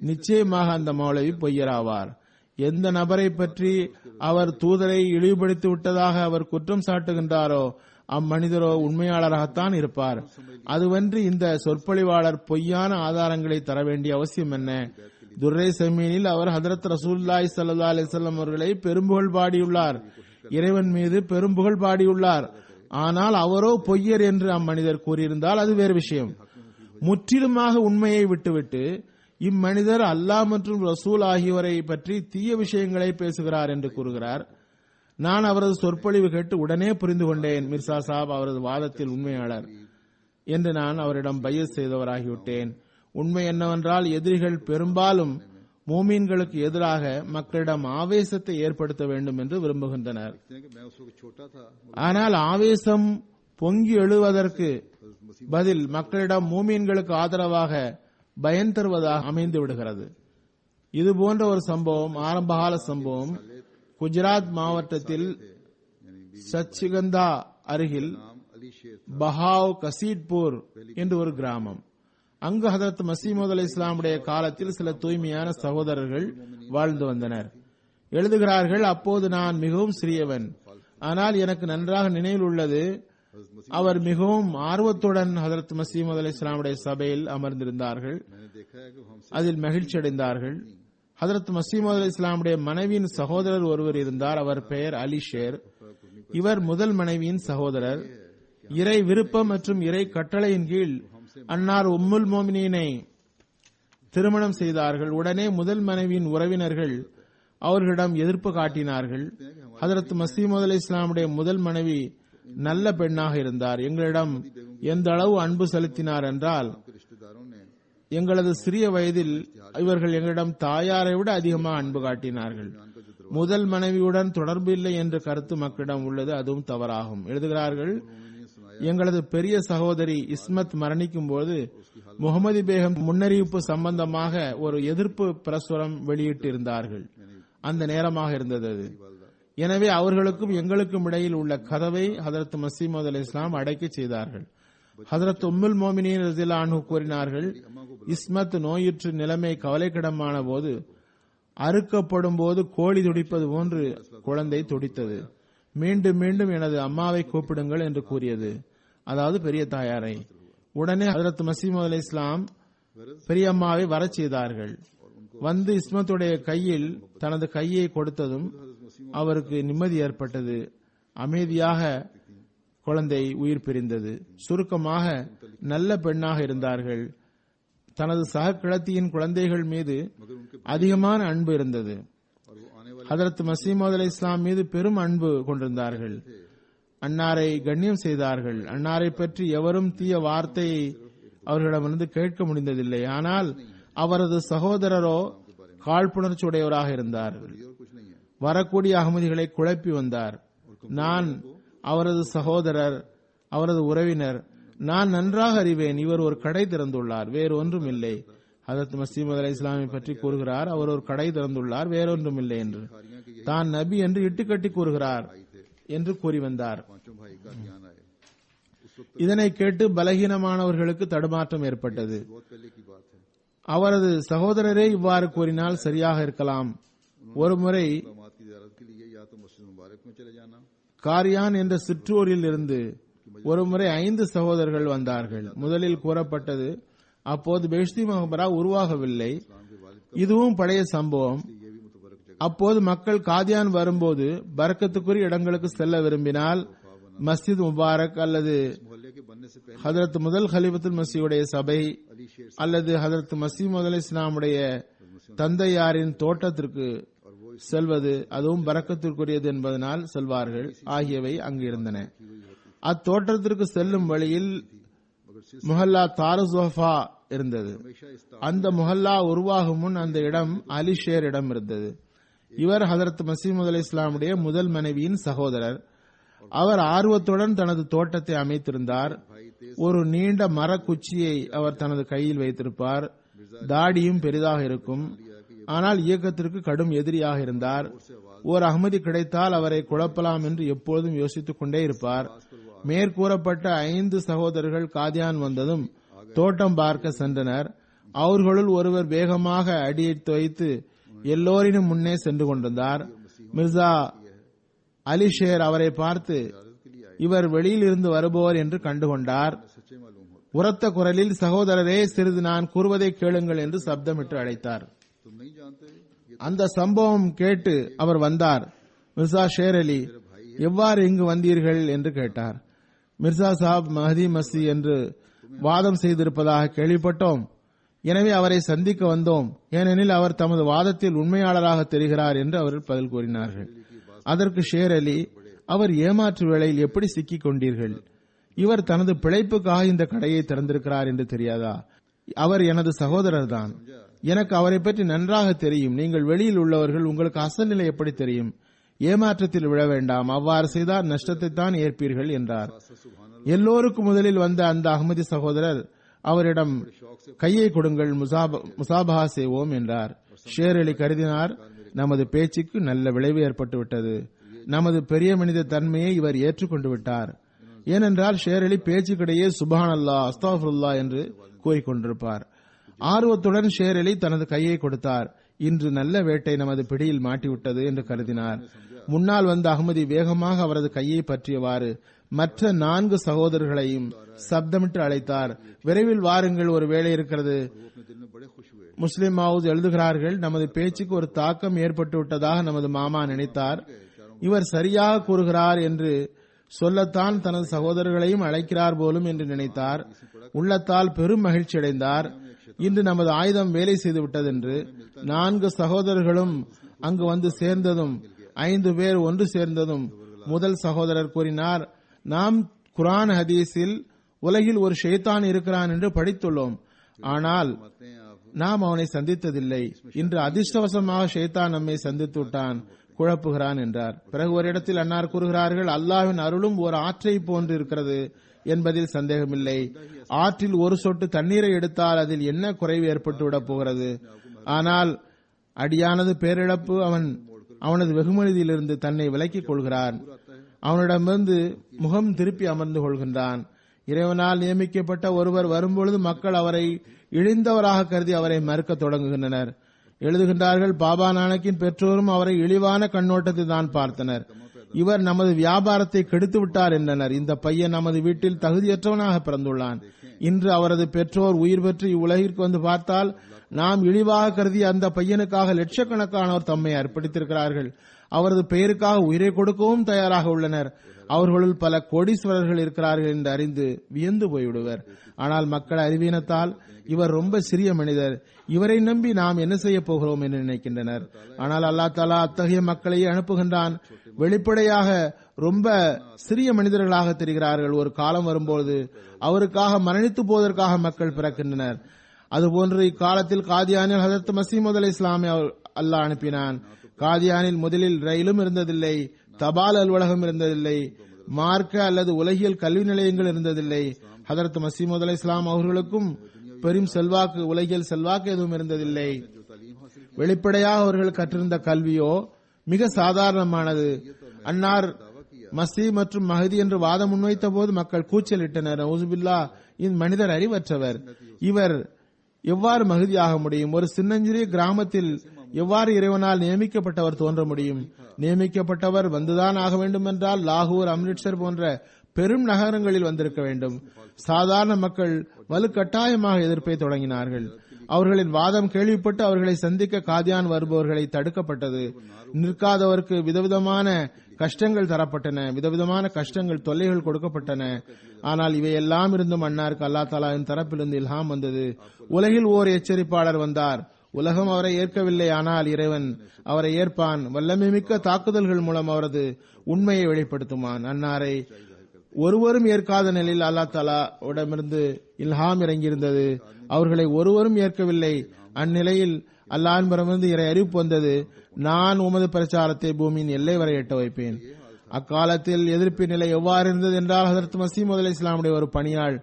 நிச்சயமாக அந்த மௌலவி பொய்யராவார். எந்த நபரை பற்றி அவர் தூதரை இழிவுபடுத்தி விட்டதாக அவர் குற்றம் சாட்டுகின்றாரோ அம்மனிதரோ உண்மையாளராகத்தான் இருப்பார். அதுவன்றி இந்த சொற்பொழிவாளர் பொய்யான ஆதாரங்களை தர வேண்டிய அவசியம் என்ன? துர்ரே சமீனில் அவர் ஹதரத் ரசூலுல்லாஹி ஸல்லல்லாஹு அலைஹி வஸல்லம் அவர்களை பெரும்புகழ் பாடியுள்ளார், இறைவன் மீது பெரும்புகழ் பாடியுள்ளார். ஆனால் அவரோ பொய்யர் என்று அம்மனிதர் கூறியிருந்தால் அது வேறு விஷயம். முற்றிலுமாக உண்மையை விட்டுவிட்டு இம்மனிதர் அல்லாஹ் மற்றும் ரசூல் ஆகியோரை பற்றி தீய விஷயங்களை பேசுகிறார் என்று கூறுகிறார். நான் அவரது சொற்பொழிவு கேட்டு உடனே புரிந்து கொண்டேன், மிர்சா சாப் அவரது வாதத்தில் உண்மையாளர் என்று. நான் அவரிடம் பைஅத் செய்தவராகிவிட்டேன். உண்மை என்னவென்றால் எதிரிகள் பெரும்பாலும் மூமீன்களுக்கு எதிராக மக்களிடம் ஆவேசத்தை ஏற்படுத்த வேண்டும் என்று விரும்புகின்றனர். ஆனால் ஆவேசம் பொங்கி எழுவதற்கு பதில் மக்களிடம் மூமீன்களுக்கு ஆதரவாக பயன் தருவதாக அமைந்து விடுகிறது. இது போன்ற ஒரு சம்பவம், ஆரம்பகால சம்பவம், குஜராத் மாவட்டத்தில் சச்சிகந்தா அருகில் பஹாவ் கசீட்பூர் என்று ஒரு கிராமம். அங்கு ஹதரத் மசீமது அலை இஸ்லாமுடைய காலத்தில் சில தூய்மையான சகோதரர்கள் வாழ்ந்து வந்தனர். எழுதுகிறார்கள், அப்போது நான் மிகவும் சிறியவன். ஆனால் எனக்கு நன்றாக நினைவில் உள்ளது, அவர் மிகவும் ஆர்வத்துடன் ஹதரத் மசீமது அலை இஸ்லாமுடைய சபையில் அமர்ந்திருந்தார்கள். அதில் மகிழ்ச்சி அடைந்தார்கள். ஹதரத் மசீமது அலை இஸ்லாமுடைய மனைவியின் சகோதரர் ஒருவர் இருந்தார். அவர் பெயர் அலி ஷேர். இவர் முதல் மனைவியின் சகோதரர். இறை விருப்பம் மற்றும் இறை கட்டளையின் கீழ் அன்னார் உம்முல் மோமினீனை திருமணம் செய்தார்கள். உடனே முதல் மனைவியின் உறவினர்கள் அவர்களிடம் எதிர்ப்பு காட்டினார்கள். ஹதரத் மசீமது அலை இஸ்லாமுடைய முதல் மனைவி நல்ல பெண்ணாக இருந்தார். எங்களிடம் எந்த அளவு அன்பு செலுத்தினார் என்றால், எங்களது சிறிய வயதில் இவர்கள் எங்களிடம் தாயாரை விட அதிகமாக அன்பு காட்டினார்கள். முதல் மனைவியுடன் தொடர்பு இல்லை என்ற கருத்து மக்களிடம் உள்ளது, அதுவும் தவறாகும். எழுதுகிறார்கள், எங்களது பெரிய சகோதரி இஸ்மத் மரணிக்கும் போது முகமது பேகம் முன்னறிவிப்பு சம்பந்தமாக ஒரு எதிர்ப்பு பிரசுரம் வெளியிட்டிருந்தார்கள். அந்த நேரமாக இருந்தது அது. எனவே அவர்களுக்கும் எங்களுக்கும் இடையில் உள்ள கதவை ஹதரத் மசீமது அலை இஸ்லாம் அடைக்க செய்தார்கள். ஹதரத் உம்முல் மோமினீன் ரலியல்லாஹு அன்ஹு கூறினார்கள், இஸ்மத் நோயுற்று நிலைமை கவலைக்கிடமான போது அறுக்கப்படும் போது கோழி துடிப்பது போன்று குழந்தை துடித்தது. மீண்டும் மீண்டும் எனது அம்மாவை கூப்பிடுங்கள் என்று கூறியது, அதாவது பெரிய தாயாரை. உடனே ஹதரத் மசீமது அலை இஸ்லாம் பெரியம்மாவை வரச் செய்தார்கள். வந்து இஸ்மத்துடைய கையில் தனது கையை கொடுத்ததும் அவருக்கு நிம்மதி ஏற்பட்டது. அமைதியாக குழந்தை உயிர் பிரிந்தது. சுருக்கமாக நல்ல பெண்ணாக இருந்தார்கள். தனது சக கிழத்தியின் குழந்தைகள் மீது அதிகமான அன்பு இருந்தது. ஹதரத் மசீமது அலை இஸ்லாம் மீது பெரும் அன்பு கொண்டிருந்தார்கள். அன்னாரை கண்ணியம் செய்தார்கள். அன்னாரை பற்றி எவரும் தீய வார்த்தையை அவர்களிடமிருந்து கேட்க முடிந்ததில்லை. ஆனால் அவரது சகோதரரோ காழ்ப்புணர்ச்சி உடையவராக இருந்தார். வரக்கூடிய அகமதிகளை குழப்பி வந்தார். நான் அவரது சகோதரர், அவரது உறவினர். நான் நன்றாக அறிவேன், இவர் ஒரு கடை திறந்துள்ளார், வேறு ஒன்றும் இல்லை. ஹதரத் மசீமது அலை இஸ்லாமை பற்றி கூறுகிறார், அவர் ஒரு கடை திறந்துள்ளார், வேறொன்றும் இல்லை என்று. தான் நபி என்று இட்டுக்கட்டி கூறுகிறார் என்று கூறி வந்தார். இதனை கேட்டு பலகீனமானவர்களுக்கு தடுமாற்றம் ஏற்பட்டது. அவரது சகோதரரே இவ்வாறு கூறினால் சரியாக இருக்கலாம். ஒருமுறை காரியான் என்ற சிற்றூரில் இருந்து ஒருமுறை 5 சகோதரர்கள் வந்தார்கள். முதலில் கூறப்பட்டது, அப்போது பெஷ்தி மஹபரா உருவாகவில்லை. இதுவும் பழைய சம்பவம். அப்போது மக்கள் காதியான் வரும்போது பரக்கத்துக்குரிய இடங்களுக்கு செல்ல விரும்பினால் மஸ்ஜித் முபாரக் அல்லது ஹதரத் முதல் ஹலிஃபத்துல் மசீஹுடைய சபை அல்லது ஹதரத் மசீமது அலை இஸ்லாமுடைய தந்தையாரின் தோட்டத்திற்கு செல்வது, அதுவும் பரக்கத்திற்குரியது என்பதனால் செல்வார்கள் ஆகியவை அங்கு இருந்தன. அத்தோட்டத்திற்கு செல்லும் வழியில் முஹல்லா தாருஸ்வஃபா இருந்தது. அந்த முஹல்லா உருவாகும் முன் அந்த இடம் அலி ஷேர் இடம் இருந்தது. இவர் ஹதரத் மசீமது அலை இஸ்லாமுடைய முதல் மனைவியின் சகோதரர். அவர் ஆர்வத்துடன் தனது தோட்டத்தை அமைத்திருந்தார். ஒரு நீண்ட மரக்குச்சியை அவர் தனது கையில் வைத்திருப்பார். தாடியும் பெரிதாக இருக்கும். ஆனால் இயக்கத்திற்கு கடும் எதிரியாக இருந்தார். ஓர் அகமதி கிடைத்தால் அவரை குழப்பலாம் என்று எப்போதும் யோசித்துக் கொண்டே இருப்பார். மேற்கூறப்பட்ட 5 சகோதரர்கள் காதியான் வந்ததும் தோட்டம் பார்க்க சென்றனர். அவர்களுள் ஒருவர் வேகமாக அடியெடுத்து வைத்து எல்லோரினும் முன்னே சென்று கொண்டிருந்தார். மிர்சா அலி ஷேர் அவரை பார்த்து, இவர் வெளியில் இருந்து வருபவர் என்று கண்டுகொண்டார். உரத்த குரலில், சகோதரரே, சிறிது நான் கூறுவதை கேளுங்கள் என்று சப்தமிட்டு அழைத்தார். அந்த சம்பவம் கேட்டு அவர் வந்தார். மிர்சா ஷேர் அலி, எவ்வாறு இங்கு வந்தீர்கள் என்று கேட்டார். மிர்சா சாப் மஹதி மசி என்று வாதம் செய்திருப்பதாக கேள்விப்பட்டோம். எனவே அவரை சந்திக்க வந்தோம். ஏனெனில் அவர் தமது வாதத்தில் உண்மையாளராக தெரிகிறார் என்று அவர்கள் பதில் கூறினார்கள். அதற்கு ஷேர் அலி, அவர் ஏமாற்று வேளையில் எப்படி சிக்கிக் கொண்டீர்கள்? இவர் தனது பிழைப்புக்காக இந்த கடையை திறந்திருக்கிறார் என்று தெரியாதா? அவர் எனது சகோதரர் தான். எனக்கு அவரை பற்றி நன்றாக தெரியும். நீங்கள் வெளியில் உள்ளவர்கள், உங்களுக்கு அசல் நிலை எப்படி தெரியும்? ஏமாற்றத்தில் விழ வேண்டாம். அவ்வாறு செய்தால் நஷ்டத்தை தான் ஏற்பீர்கள் என்றார். எல்லோருக்கும் முதலில் வந்த அந்த அகமதி சகோதரர் அவரிடம் கையை கொடுங்கள், முசாபஹா செய்வோம் என்றார். ஷேர் அலி கருதினார், நமது பேச்சுக்கு நல்ல விளைவு ஏற்பட்டுவிட்டது. நமது பெரிய மனித தன்மையை இவர் ஏற்றுக்கொண்டு விட்டார். ஏனென்றால் ஷேர் அலி பேச்சுக்கிடையே சுப்ஹானல்லாஹ், அஸ்தக்ஃபிருல்லாஹ் என்று கூறிக்கொண்டிருப்பார். ஆர்வத்துடன் ஷேர் அலி தனது கையை கொடுத்தார். இன்று நல்ல வேட்டை நமது பிடியில் மாட்டிவிட்டது என்று கருதினார். முன்னால் வந்த அகமதி வேகமாக அவரது கையை பற்றியவாறு மற்ற 4 சகோதரர்களையும் சப்தமிட்டு அழைத்தார். விரைவில் வாருங்கள், ஒரு வேலை இருக்கிறது. முஸ்லிம் மவுஸ் எழுதுகிறார்கள், நமது பேச்சுக்கு ஒரு தாக்கம் ஏற்பட்டு விட்டதாக நமது மாமா நினைத்தார். இவர் சரியாக கூறுகிறார் என்று சொல்லத்தான் தனது சகோதரர்களையும் அழைக்கிறார் போலும் என்று நினைத்தார். உள்ளத்தால் பெரும் மகிழ்ச்சி அடைந்தார். இன்று நமது ஆயுதம் வேலை செய்துவிட்டது என்று. 4 சகோதரர்களும் அங்கு வந்து சேர்ந்ததும் 5 பேர் ஒன்று சேர்ந்ததும் முதல் சகோதரர் கூறினார், நாம் குர்ஆன் ஹதீஸில் உலகில் ஒரு ஷைத்தான் இருக்கிறான் என்று படித்துள்ளோம், ஆனால் நாம் அவனை சந்தித்ததில்லை. இன்று அதிர்ஷ்டவசமாக ஷைத்தான் நம்மை சந்தித்து விட்டான், குழப்புகிறான் என்றார். பிறகு ஒரு இடத்தில் அன்னார் கூறுகிறார்கள், அல்லாஹ்வின் அருளும் ஒரு ஆற்றை போன்று இருக்கிறது என்பதில் சந்தேகமில்லை. ஆற்றில் ஒரு சொட்டு தண்ணீரை எடுத்தால் அதில் என்ன குறைவு ஏற்பட்டு விடப் போகிறது? ஆனால் அடியானது பேரிழப்பு அவனது வெகுமதியிலிருந்து தன்னை விலக்கிக் கொள்கிறான். அவனிடமிருந்து முகம் திருப்பி அமர்ந்து கொள்கின்றான். இறைவனால் நியமிக்கப்பட்ட ஒருவர் வரும்பொழுது மக்கள் அவரை இழிந்தவராக கருதி அவரை மறுக்க தொடங்குகின்றனர். எழுதுகின்றார்கள், பாபா நானக்கின் பெற்றோரும் அவரை இழிவான கண்ணோட்டத்தை தான் பார்த்தனர். இவர் நமது வியாபாரத்தை கெடுத்து விட்டார் என்றனர். இந்த பையன் நமது வீட்டில் தகுதியற்றவனாக பிறந்துள்ளான். இன்று அவரது பெற்றோர் உயிர் பெற்று இவ்வுலகிற்கு வந்து பார்த்தால் நாம் இழிவாக கருதி அந்த பையனுக்காக லட்சக்கணக்கானோர் தம்மை அர்ப்பணித்திருக்கிறார்கள். அவரது பெயருக்காக உயிரை கொடுக்கவும் தயாராக உள்ளனர். அவர்களுள் பல கோடீஸ்வரர்கள் இருக்கிறார்கள் என்று அறிந்து வியந்து போய்விடுவர். ஆனால் மக்கள் அறிவீனத்தால் இவர் ரொம்ப சிறிய மனிதர், இவரை நம்பி நாம் என்ன செய்ய போகிறோம் என்று நினைக்கின்றனர். ஆனால் அல்லாஹ் தஆலா அத்தகைய மக்களையே அனுப்புகின்றான். வெளிப்படையாக ரொம்ப சிறிய மனிதர்களாக தெரிகிறார்கள். ஒரு காலம் வரும்போது அவருக்காக மரணித்து போவதற்காக மக்கள் பிறக்கின்றனர். அதுபோன்று இக்காலத்தில் காதியானில் ஹஜரத் மஸீஹ் அலைஹிஸ்ஸலாம் அல்லாஹ் அனுப்பினான். காதியானில் முதலில் ரயிலும் இருந்ததில்லை, தபால் அலுவலகம் இருந்ததில்லை, மார்க்க அல்லது உலகியல் கல்வி நிலையங்கள் இருந்ததில்லை. ஹஜரத் மஸீஹ் அலைஹிஸ்ஸலாம் அவர்களுக்கும் பெரும் செல்வாக்கு, உலகியல் செல்வாக்கு எதுவும் இருந்ததில்லை. வெளிப்படையாக அவர்கள் கற்றிருந்த கல்வியோ மிக சாதாரணமானது. அன்னார் மஸீஹ் மற்றும் மஹதி என்று வாதம் முன்வைத்த போது மக்கள் கூச்சலிட்டனர். நவுசுபில்லாஹ், இந்த மனிதர் அறிவற்றவர், இவர் எவ்வாறு மஹதி ஆக முடியும்? ஒரு சின்னஞ்சிறிய கிராமத்தில் எவ்வாறு இறைவனால் நியமிக்கப்பட்டவர் தோன்ற முடியும்? நியமிக்கப்பட்டவர் வந்துதான் ஆக வேண்டும் என்றால் லாகூர், அம்ரிட்சர் போன்ற பெரும் நகரங்களில் வந்திருக்க வேண்டும். சாதாரண மக்கள் வலுக்கட்டாயமாக எதிர்ப்பை தொடங்கினார்கள். அவர்களின் வாதம் கேள்விப்பட்டு அவர்களை சந்திக்க காதியான் வருபவர்களை தடுக்கப்பட்டது. நிற்காதவருக்கு விதவிதமான கஷ்டங்கள் தரப்பட்டன, விதவிதமான கஷ்டங்கள், தொல்லைகள் கொடுக்கப்பட்டன. ஆனால் இவையெல்லாம் இருந்தும் அன்னாருக்கு அல்லாஹ் தஆலாவின் தரப்பிலிருந்து இல்ஹாம் வந்தது. உலகில் ஓர் எச்சரிப்பாளர் வந்தார். உலகம் அவரை ஏற்கவில்லை, ஆனால் இறைவன் அவரை ஏற்பான். வல்லமை மிக்க தாக்குதல்கள் மூலம் அவரது உண்மையை வெளிப்படுத்துமான். அன்னாரை ஒருவரும் ஏற்காத நிலையில் அல்லாஹ் தஆலா உடமிருந்து இல்ஹாம் இறங்கியிருந்தது. அவர்களை ஒருவரும் ஏற்கவில்லை. அந்நிலையில் அல்லாஹ்விடமிருந்து இறை அறிவிப்பு வந்தது, நான் உமது பிரச்சாரத்தை பூமியின் எல்லை வரை எட்ட வைப்பேன். அக்காலத்தில் எதிர்ப்பின் நிலை எவ்வாறு இருந்தது என்றால், ஹஜரத் மஸீஹ் அலைஹிஸ்ஸலாமுடைய ஒரு பணியாள்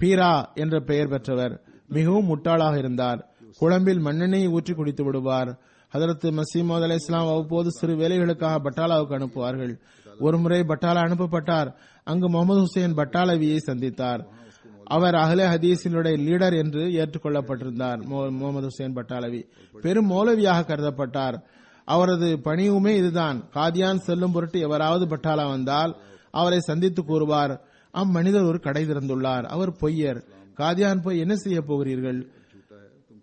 பீரா என்ற பெயர் பெற்றவர் மிகவும் முட்டாளாக இருந்தார். குழம்பில் மண்ணெண்ணெயை ஊற்றி குடித்து விடுவார். ஹஜரத் மஸீஹ் அலைஹிஸ்ஸலாம் அவ்வப்போது சிறு வேலைகளுக்காக பட்டாலாவுக்கு அனுப்புவார்கள். ஒருமுறை பட்டாலா அனுப்பப்பட்டார். அங்கு முகமது ஹுசைன் பட்டாலவியை சந்தித்தார். அவர் அஹ்லே ஹதீஸினுடைய லீடர் என்று ஏற்றுக்கொள்ளப்பட்டிருந்தார். முகமது ஹுசைன் பட்டாலவி பெரும் மௌலவியாக கருதப்பட்டார். அவரது பணியுமே இதுதான். காதியான் செல்லும் பொருட்டு எவராவது பட்டாலா வந்தால் அவரை சந்தித்து கூறுவார், அம்மனிதர் ஒரு கடை திறந்துள்ளார், அவர் பொய்யர், காதியான் போய் என்ன செய்ய போகிறீர்கள்?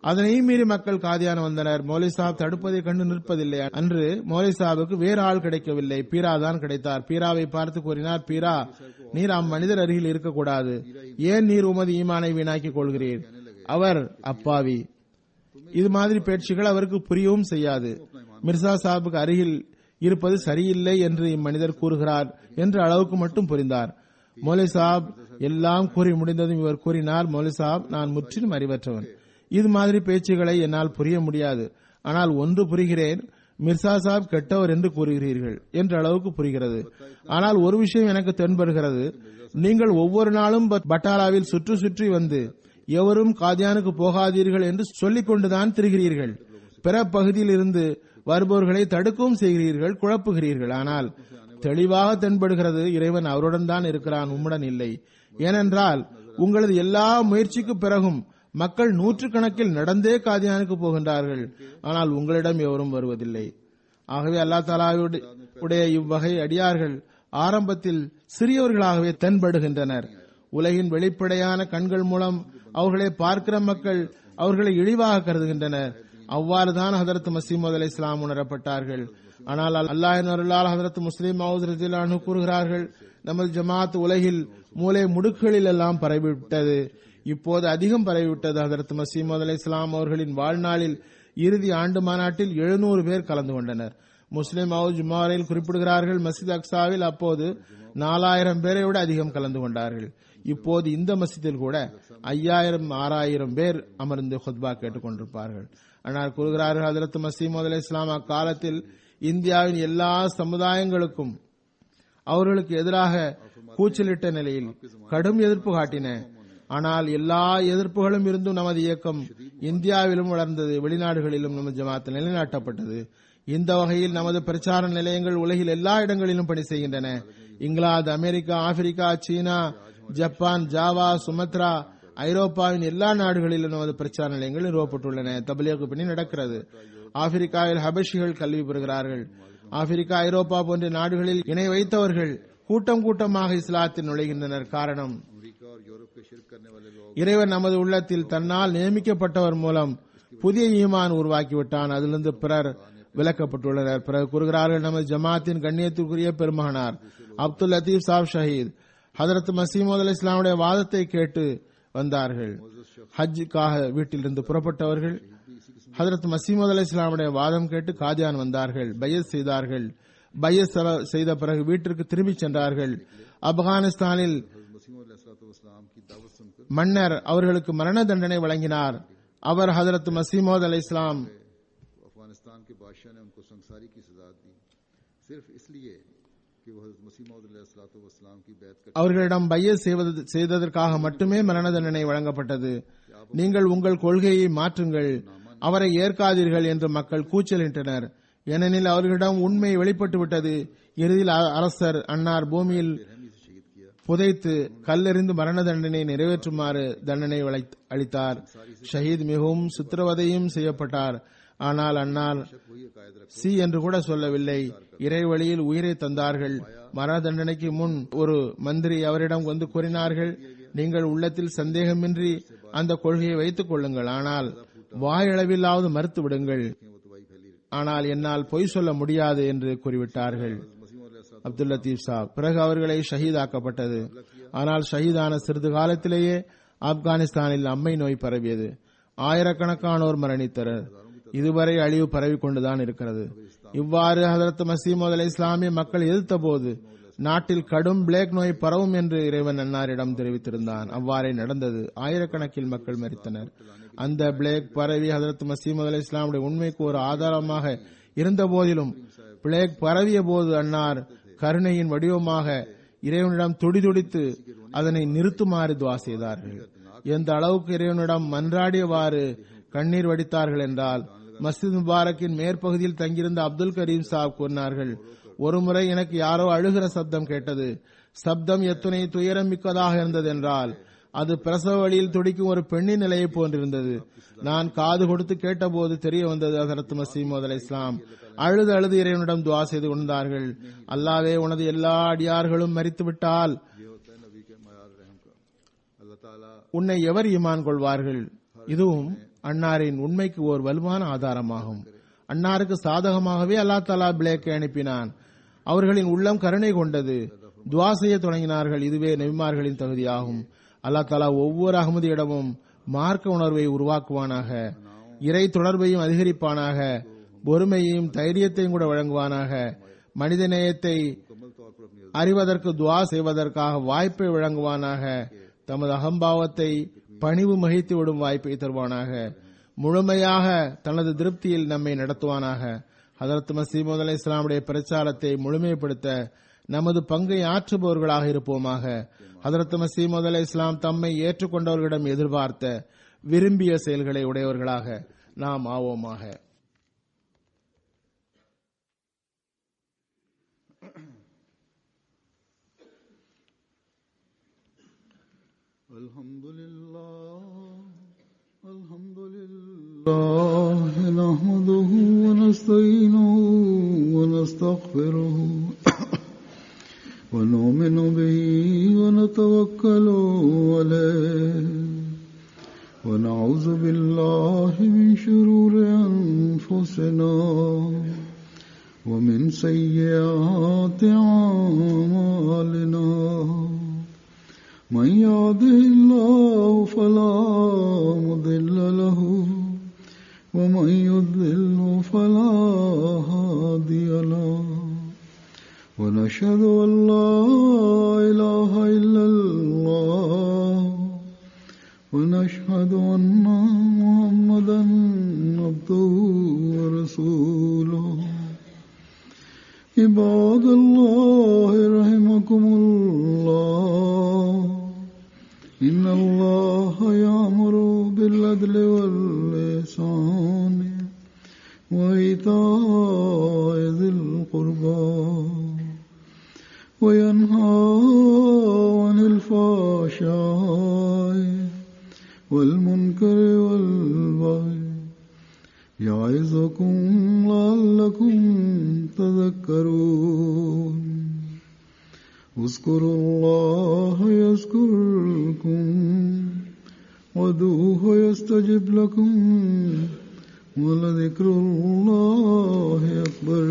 அதனையும் மீறி மக்கள் காதியான் வந்தனர். மௌலவி சாப் தடுப்பதை கண்டு நிற்பதில்லை. அன்று மௌலவி சாபுக்கு வேறு ஆள் கிடைக்கவில்லை, பீரா தான் கிடைத்தார். பீராவை பார்த்து கூறினார், பீரா, நீர் அம்மனிதர் அருகில் இருக்கக்கூடாது. ஏன் நீர் உமது ஈமானை வீணாக்கிக் கொள்கிறீர்? அவர் அப்பாவி. இது மாதிரி பேச்சுகள் அவருக்கு புரியவும் செய்யாது. மிர்சா சாபுக்கு அருகில் இருப்பது சரியில்லை என்று இம்மனிதர் கூறுகிறார் என்ற அளவுக்கு மட்டும் புரிந்தார். மௌலவி சாப் எல்லாம் கூறி முடிந்ததும் இவர் கூறினார், மௌலவி சாப், நான் முற்றிலும் அறிவற்றவன். இது மாதிரி பேச்சுகளை என்னால் புரிய முடியாது. ஆனால் ஒன்று புரிகிறேன், மிர்சா சாப் கெட்டவர் என்று கூறுகிறீர்கள் என்ற அளவுக்கு புரிகிறது. ஆனால் ஒரு விஷயம் எனக்கு தென்படுகிறது, நீங்கள் ஒவ்வொரு நாளும் பட்டாலாவில் சுற்றி சுற்றி வந்து எவரும் காதியானுக்கு போகாதீர்கள் என்று சொல்லிக் கொண்டுதான் திரிகிறீர்கள். பிற பகுதியில் இருந்து வருபவர்களை தடுக்கவும் செய்கிறீர்கள், குழப்புகிறீர்கள். ஆனால் தெளிவாக தென்படுகிறது, இறைவன் அவருடன் தான் இருக்கிறான், உம்முடன் இல்லை. ஏனென்றால் உங்களது எல்லா முயற்சிக்கு பிறகும் மக்கள் நூற்றுக்கணக்கில் நடந்தே காதியானுக்கு போகின்றார்கள், ஆனால் உங்களிடம் எவரும் வருவதில்லை. ஆகவே அல்லாஹ் தஆலாவுடைய இவ்வகை அடியார்கள் ஆரம்பத்தில் சிறியவர்களாகவே தென்படுகின்றனர். உலகின் வெளிப்படையான கண்கள் மூலம் அவர்களை பார்க்கிற மக்கள் அவர்களை இழிவாக கருதுகின்றனர். அவ்வாறுதான் ஹதரத் மஸீஹ் அலைஹிஸ்ஸலாம் உணரப்பட்டார்கள். ஆனால் அல்லாஹ்வின் அருளால் ஹதரத் முஸ்லிம் மவ்ஊத் ரலியல்லாஹு அன்ஹு கூறுகிறார்கள், நமது ஜமாத் உலகில் மூலை முடுக்குகளில் எல்லாம் பரவிவிட்டது. இப்போது அதிகம் பரவிவிட்டது. ஹதரத் மஸீஹ் அலைஹிஸ்ஸலாம் அவர்களின் வாழ்நாளில் இறுதி ஆண்டு மாநாட்டில் 700 பேர் கலந்து கொண்டனர். முஸ்லிம் மவ்ஊத் ஜும்மாவில் குறிப்பிடுகிறார்கள், மஸ்ஜித் அக்ஸாவில் அப்போது 4000 பேரை விட அதிகம் கலந்து கொண்டார்கள். இப்போது இந்த மஸ்ஜிதில் கூட 5000-6000 பேர் அமர்ந்து ஹுத்பா கேட்டுக் கொண்டிருப்பார்கள். ஆனால் கூறுகிறார்கள், ஹதரத் மஸீஹ் அலைஹிஸ்ஸலாம் அக்காலத்தில் இந்தியாவின் எல்லா சமுதாயங்களுக்கும் அவர்களுக்கு எதிராக கூச்சலிட்ட நிலையில் கடும் எதிர்ப்பு காட்டின. ஆனால் எல்லா எதிர்ப்புகளும் இருந்தும் நமது இயக்கம் இந்தியாவிலும் வளர்ந்தது, வெளிநாடுகளிலும் நமது ஜமாத் நிலைநாட்டப்பட்டது. இந்த வகையில் நமது பிரச்சார நிலையங்கள் உலகில் எல்லா இடங்களிலும் பணி செய்கின்றன. இங்கிலாந்து, அமெரிக்கா, ஆப்பிரிக்கா, சீனா, ஜப்பான், ஜாவா, சுமத்ரா, ஐரோப்பாவின் எல்லா நாடுகளிலும் நமது பிரச்சார நிலையங்கள் நிறுவப்பட்டுள்ளன. தப்லீக் பணி நடக்கிறது. ஆப்பிரிக்காவில் ஹபஷிகள் கல்வி பெறுகிறார்கள். ஆப்பிரிக்கா, ஐரோப்பா போன்ற நாடுகளில் இணை வைத்தவர்கள் கூட்டம் கூட்டமாக இஸ்லாத்தில் நுழைகின்றனர். காரணம், இறைவன் நமது உள்ளத்தில் தன்னால் நியமிக்கப்பட்டவர் மூலம் புதிய ஈமான் உருவாக்கிவிட்டான். அதிலிருந்து பிறர் விலக்கப்பட்டுள்ளனர். பிறகு கூறுகிறார்கள், நமது ஜமாத்தின் கண்ணியத்திற்குரிய பெருமகனார் அப்துல் லத்தீப் சாப் ஷஹீத் ஹதரத் மஸீஹ் அலைஹிஸ்ஸலாமுடைய வாதத்தை கேட்டு வந்தார்கள். ஹஜ்ஜுக்காக வீட்டிலிருந்து புறப்பட்டவர்கள் ஹதரத் மஸீஹ் அலைஹிஸ்ஸலாமுடைய வாதம் கேட்டு காதியான் வந்தார்கள், பையத் செய்தார்கள். பையத் செய்த பிறகு வீட்டிற்கு திரும்பிச் சென்றார்கள். ஆப்கானிஸ்தானில் மன்னர் அவர்களுக்கு மரண தண்டனை வழங்கினார். அவர் ஹதரத் மஸீஹ் அலைஹிஸ்ஸலாம் அவர்களிடம் பையத் செய்ததற்காக மட்டுமே மரண தண்டனை வழங்கப்பட்டது. நீங்கள் உங்கள் கொள்கையை மாற்றுங்கள், அவரை ஏற்காதீர்கள் என்று மக்கள் கூச்சலிட்டனர். ஏனெனில் அவர்களிடம் உண்மை வெளிப்பட்டு விட்டது. இறுதியில் அரசர் அன்னார் பூமியில் புதைத்து கல்லெறிந்து மரண தண்டனை நிறைவேற்றுமாறு தண்டனை அளித்தார். ஷஹீத் மிகவும் சித்திரவதையும் செய்யப்பட்டார். ஆனால் அன்னார் சி என்று கூட சொல்லவில்லை, இறை வழியில் உயிரை தந்தார்கள். மரண தண்டனைக்கு முன் ஒரு மந்திரி அவரிடம் வந்து கூறினார்கள், நீங்கள் உள்ளத்தில் சந்தேகமின்றி அந்த கொள்கையை வைத்துக் கொள்ளுங்கள், ஆனால் வாயளவில்லாவது மறுத்து விடுங்கள். ஆனால் என்னால் பொய் சொல்ல முடியாது என்று கூறிவிட்டார்கள் அப்துல் லத்தீப் சாப். பிறகு அவர்களை ஷஹீதாக்கப்பட்டது. ஆனால் ஷஹீதான சிறிது காலத்திலேயே ஆப்கானிஸ்தானில் அம்மை நோய் பரவியது. ஆயிரக்கணக்கானோர் மரணித்தனர். இதுவரை அழிவு பரவிக் கொண்டுதான் இருக்கிறது. இவ்வாறு ஹதரத் மஸீஹ் அலைஹிஸ்ஸலாமை மக்கள் எதிர்த்த போது நாட்டில் கடும் பிளேக் நோய் பரவும் என்று இறைவன் அன்னாரிடம் தெரிவித்திருந்தான். அவ்வாறே நடந்தது. ஆயிரக்கணக்கில் மக்கள் மரித்தனர். அந்த பிளேக் பரவி ஹதரத் மஸீஹ் அலைஹிஸ்ஸலாமுடைய உண்மைக்கு ஒரு ஆதாரமாக இருந்த போதிலும் பிளேக் பரவிய போது அன்னார் கருணையின் வடிவமாக இறைவனிடம் துடிதுடித்து அதனை நிறுத்துமாறு துஆ செய்தார்கள். எந்த அளவுக்கு இறைவனிடம் மன்றாடியவாறு கண்ணீர் வடித்தார்கள் என்றால், மஸ்ஜித் முபாரக்கின் மேற்பகுதியில் தங்கியிருந்த அப்துல் கரீம் சாப் கூறினார்கள், ஒருமுறை எனக்கு யாரோ அழுகிற சப்தம் கேட்டது. சப்தம் எத்தனை துயரம் மிக்கதாக இருந்தது என்றால், அது பிரசவ வழியில் துடிக்கும் ஒரு பெண்ணின் நிலையை போன்றிருந்தது. நான் காது கொடுத்து கேட்டபோது தெரிய வந்தது, ஹதரத் மஸீஹ் அலைஹிஸ்ஸலாம் அழுது அழுது இறைவனிடம் துஆ செய்து கொண்டார்கள். அல்லாஹ்வே, உனது எல்லா அடியார்களும் மரித்துவிட்டால் உன்னை எவர் ஈமான் கொள்வார்கள்? இதுவும் அன்னாரின் உண்மைக்கு ஓர் வலுவான ஆதாரமாகும். அன்னாருக்கு சாதகமாகவே அல்லாஹ் தஆலா பிளேக்கை அனுப்பினான். அவர்களின் உள்ளம் கருணை கொண்டது. துஆ செய்ய தொடங்கினார்கள். இதுவே நபிமார்களின் தகுதியாகும். அல்லாஹ் தஆலா ஒவ்வொரு அகமதியிடமும் மார்க்க உணர்வை உருவாக்குவானாக, இறை தொடர்பையும் அதிகரிப்பானாக, பொறுமையையும் தைரியத்தையும் கூட வழங்குவானாக, மனித நேயத்தை அறிவதற்கு துஆ செய்வதற்காக வாய்ப்பை வழங்குவானாக, தமது அகம்பாவத்தை பணிவு மகிழ்த்து விடும் வாய்ப்பை தருவானாக, முழுமையாக தனது திருப்தியில் நம்மை நடத்துவானாக. ஹதரத் மஸீஹ் அலைஹிஸ்ஸலாமுடைய பிரச்சாரத்தை முழுமைப்படுத்த நமது பங்கை ஆற்றுபவர்களாக இருப்போமாக. ஹதரத் மஸீஹ் அலைஹிஸ்ஸலாம் தம்மை ஏற்றுக்கொண்டவர்களிடம் எதிர்பார்த்த விரும்பிய செயல்களை உடையவர்களாக நாம் ஆவோமாக. الحمد لله نحمده ونستعينه ونستغفره ونؤمن به ونتوكل عليه ونعوذ بالله من شرور أنفسنا ومن سيئات أعمالنا من يهده الله فلا مضل له ومن يضلل فلا هادي له ونشهد أن لا إله إلا الله ونشهد أن محمدا عبده ورسوله عباد الله رحمكم الله إن الله يأمر بالعدل والإحسان وإيتاء ذي القربى وينهى عن الفحشاء والمنكر والبغي يعظكم لعلكم تذكرون اذكروا الله يذكركم وادعوه يستجب لكم ولذكر الله أكبر.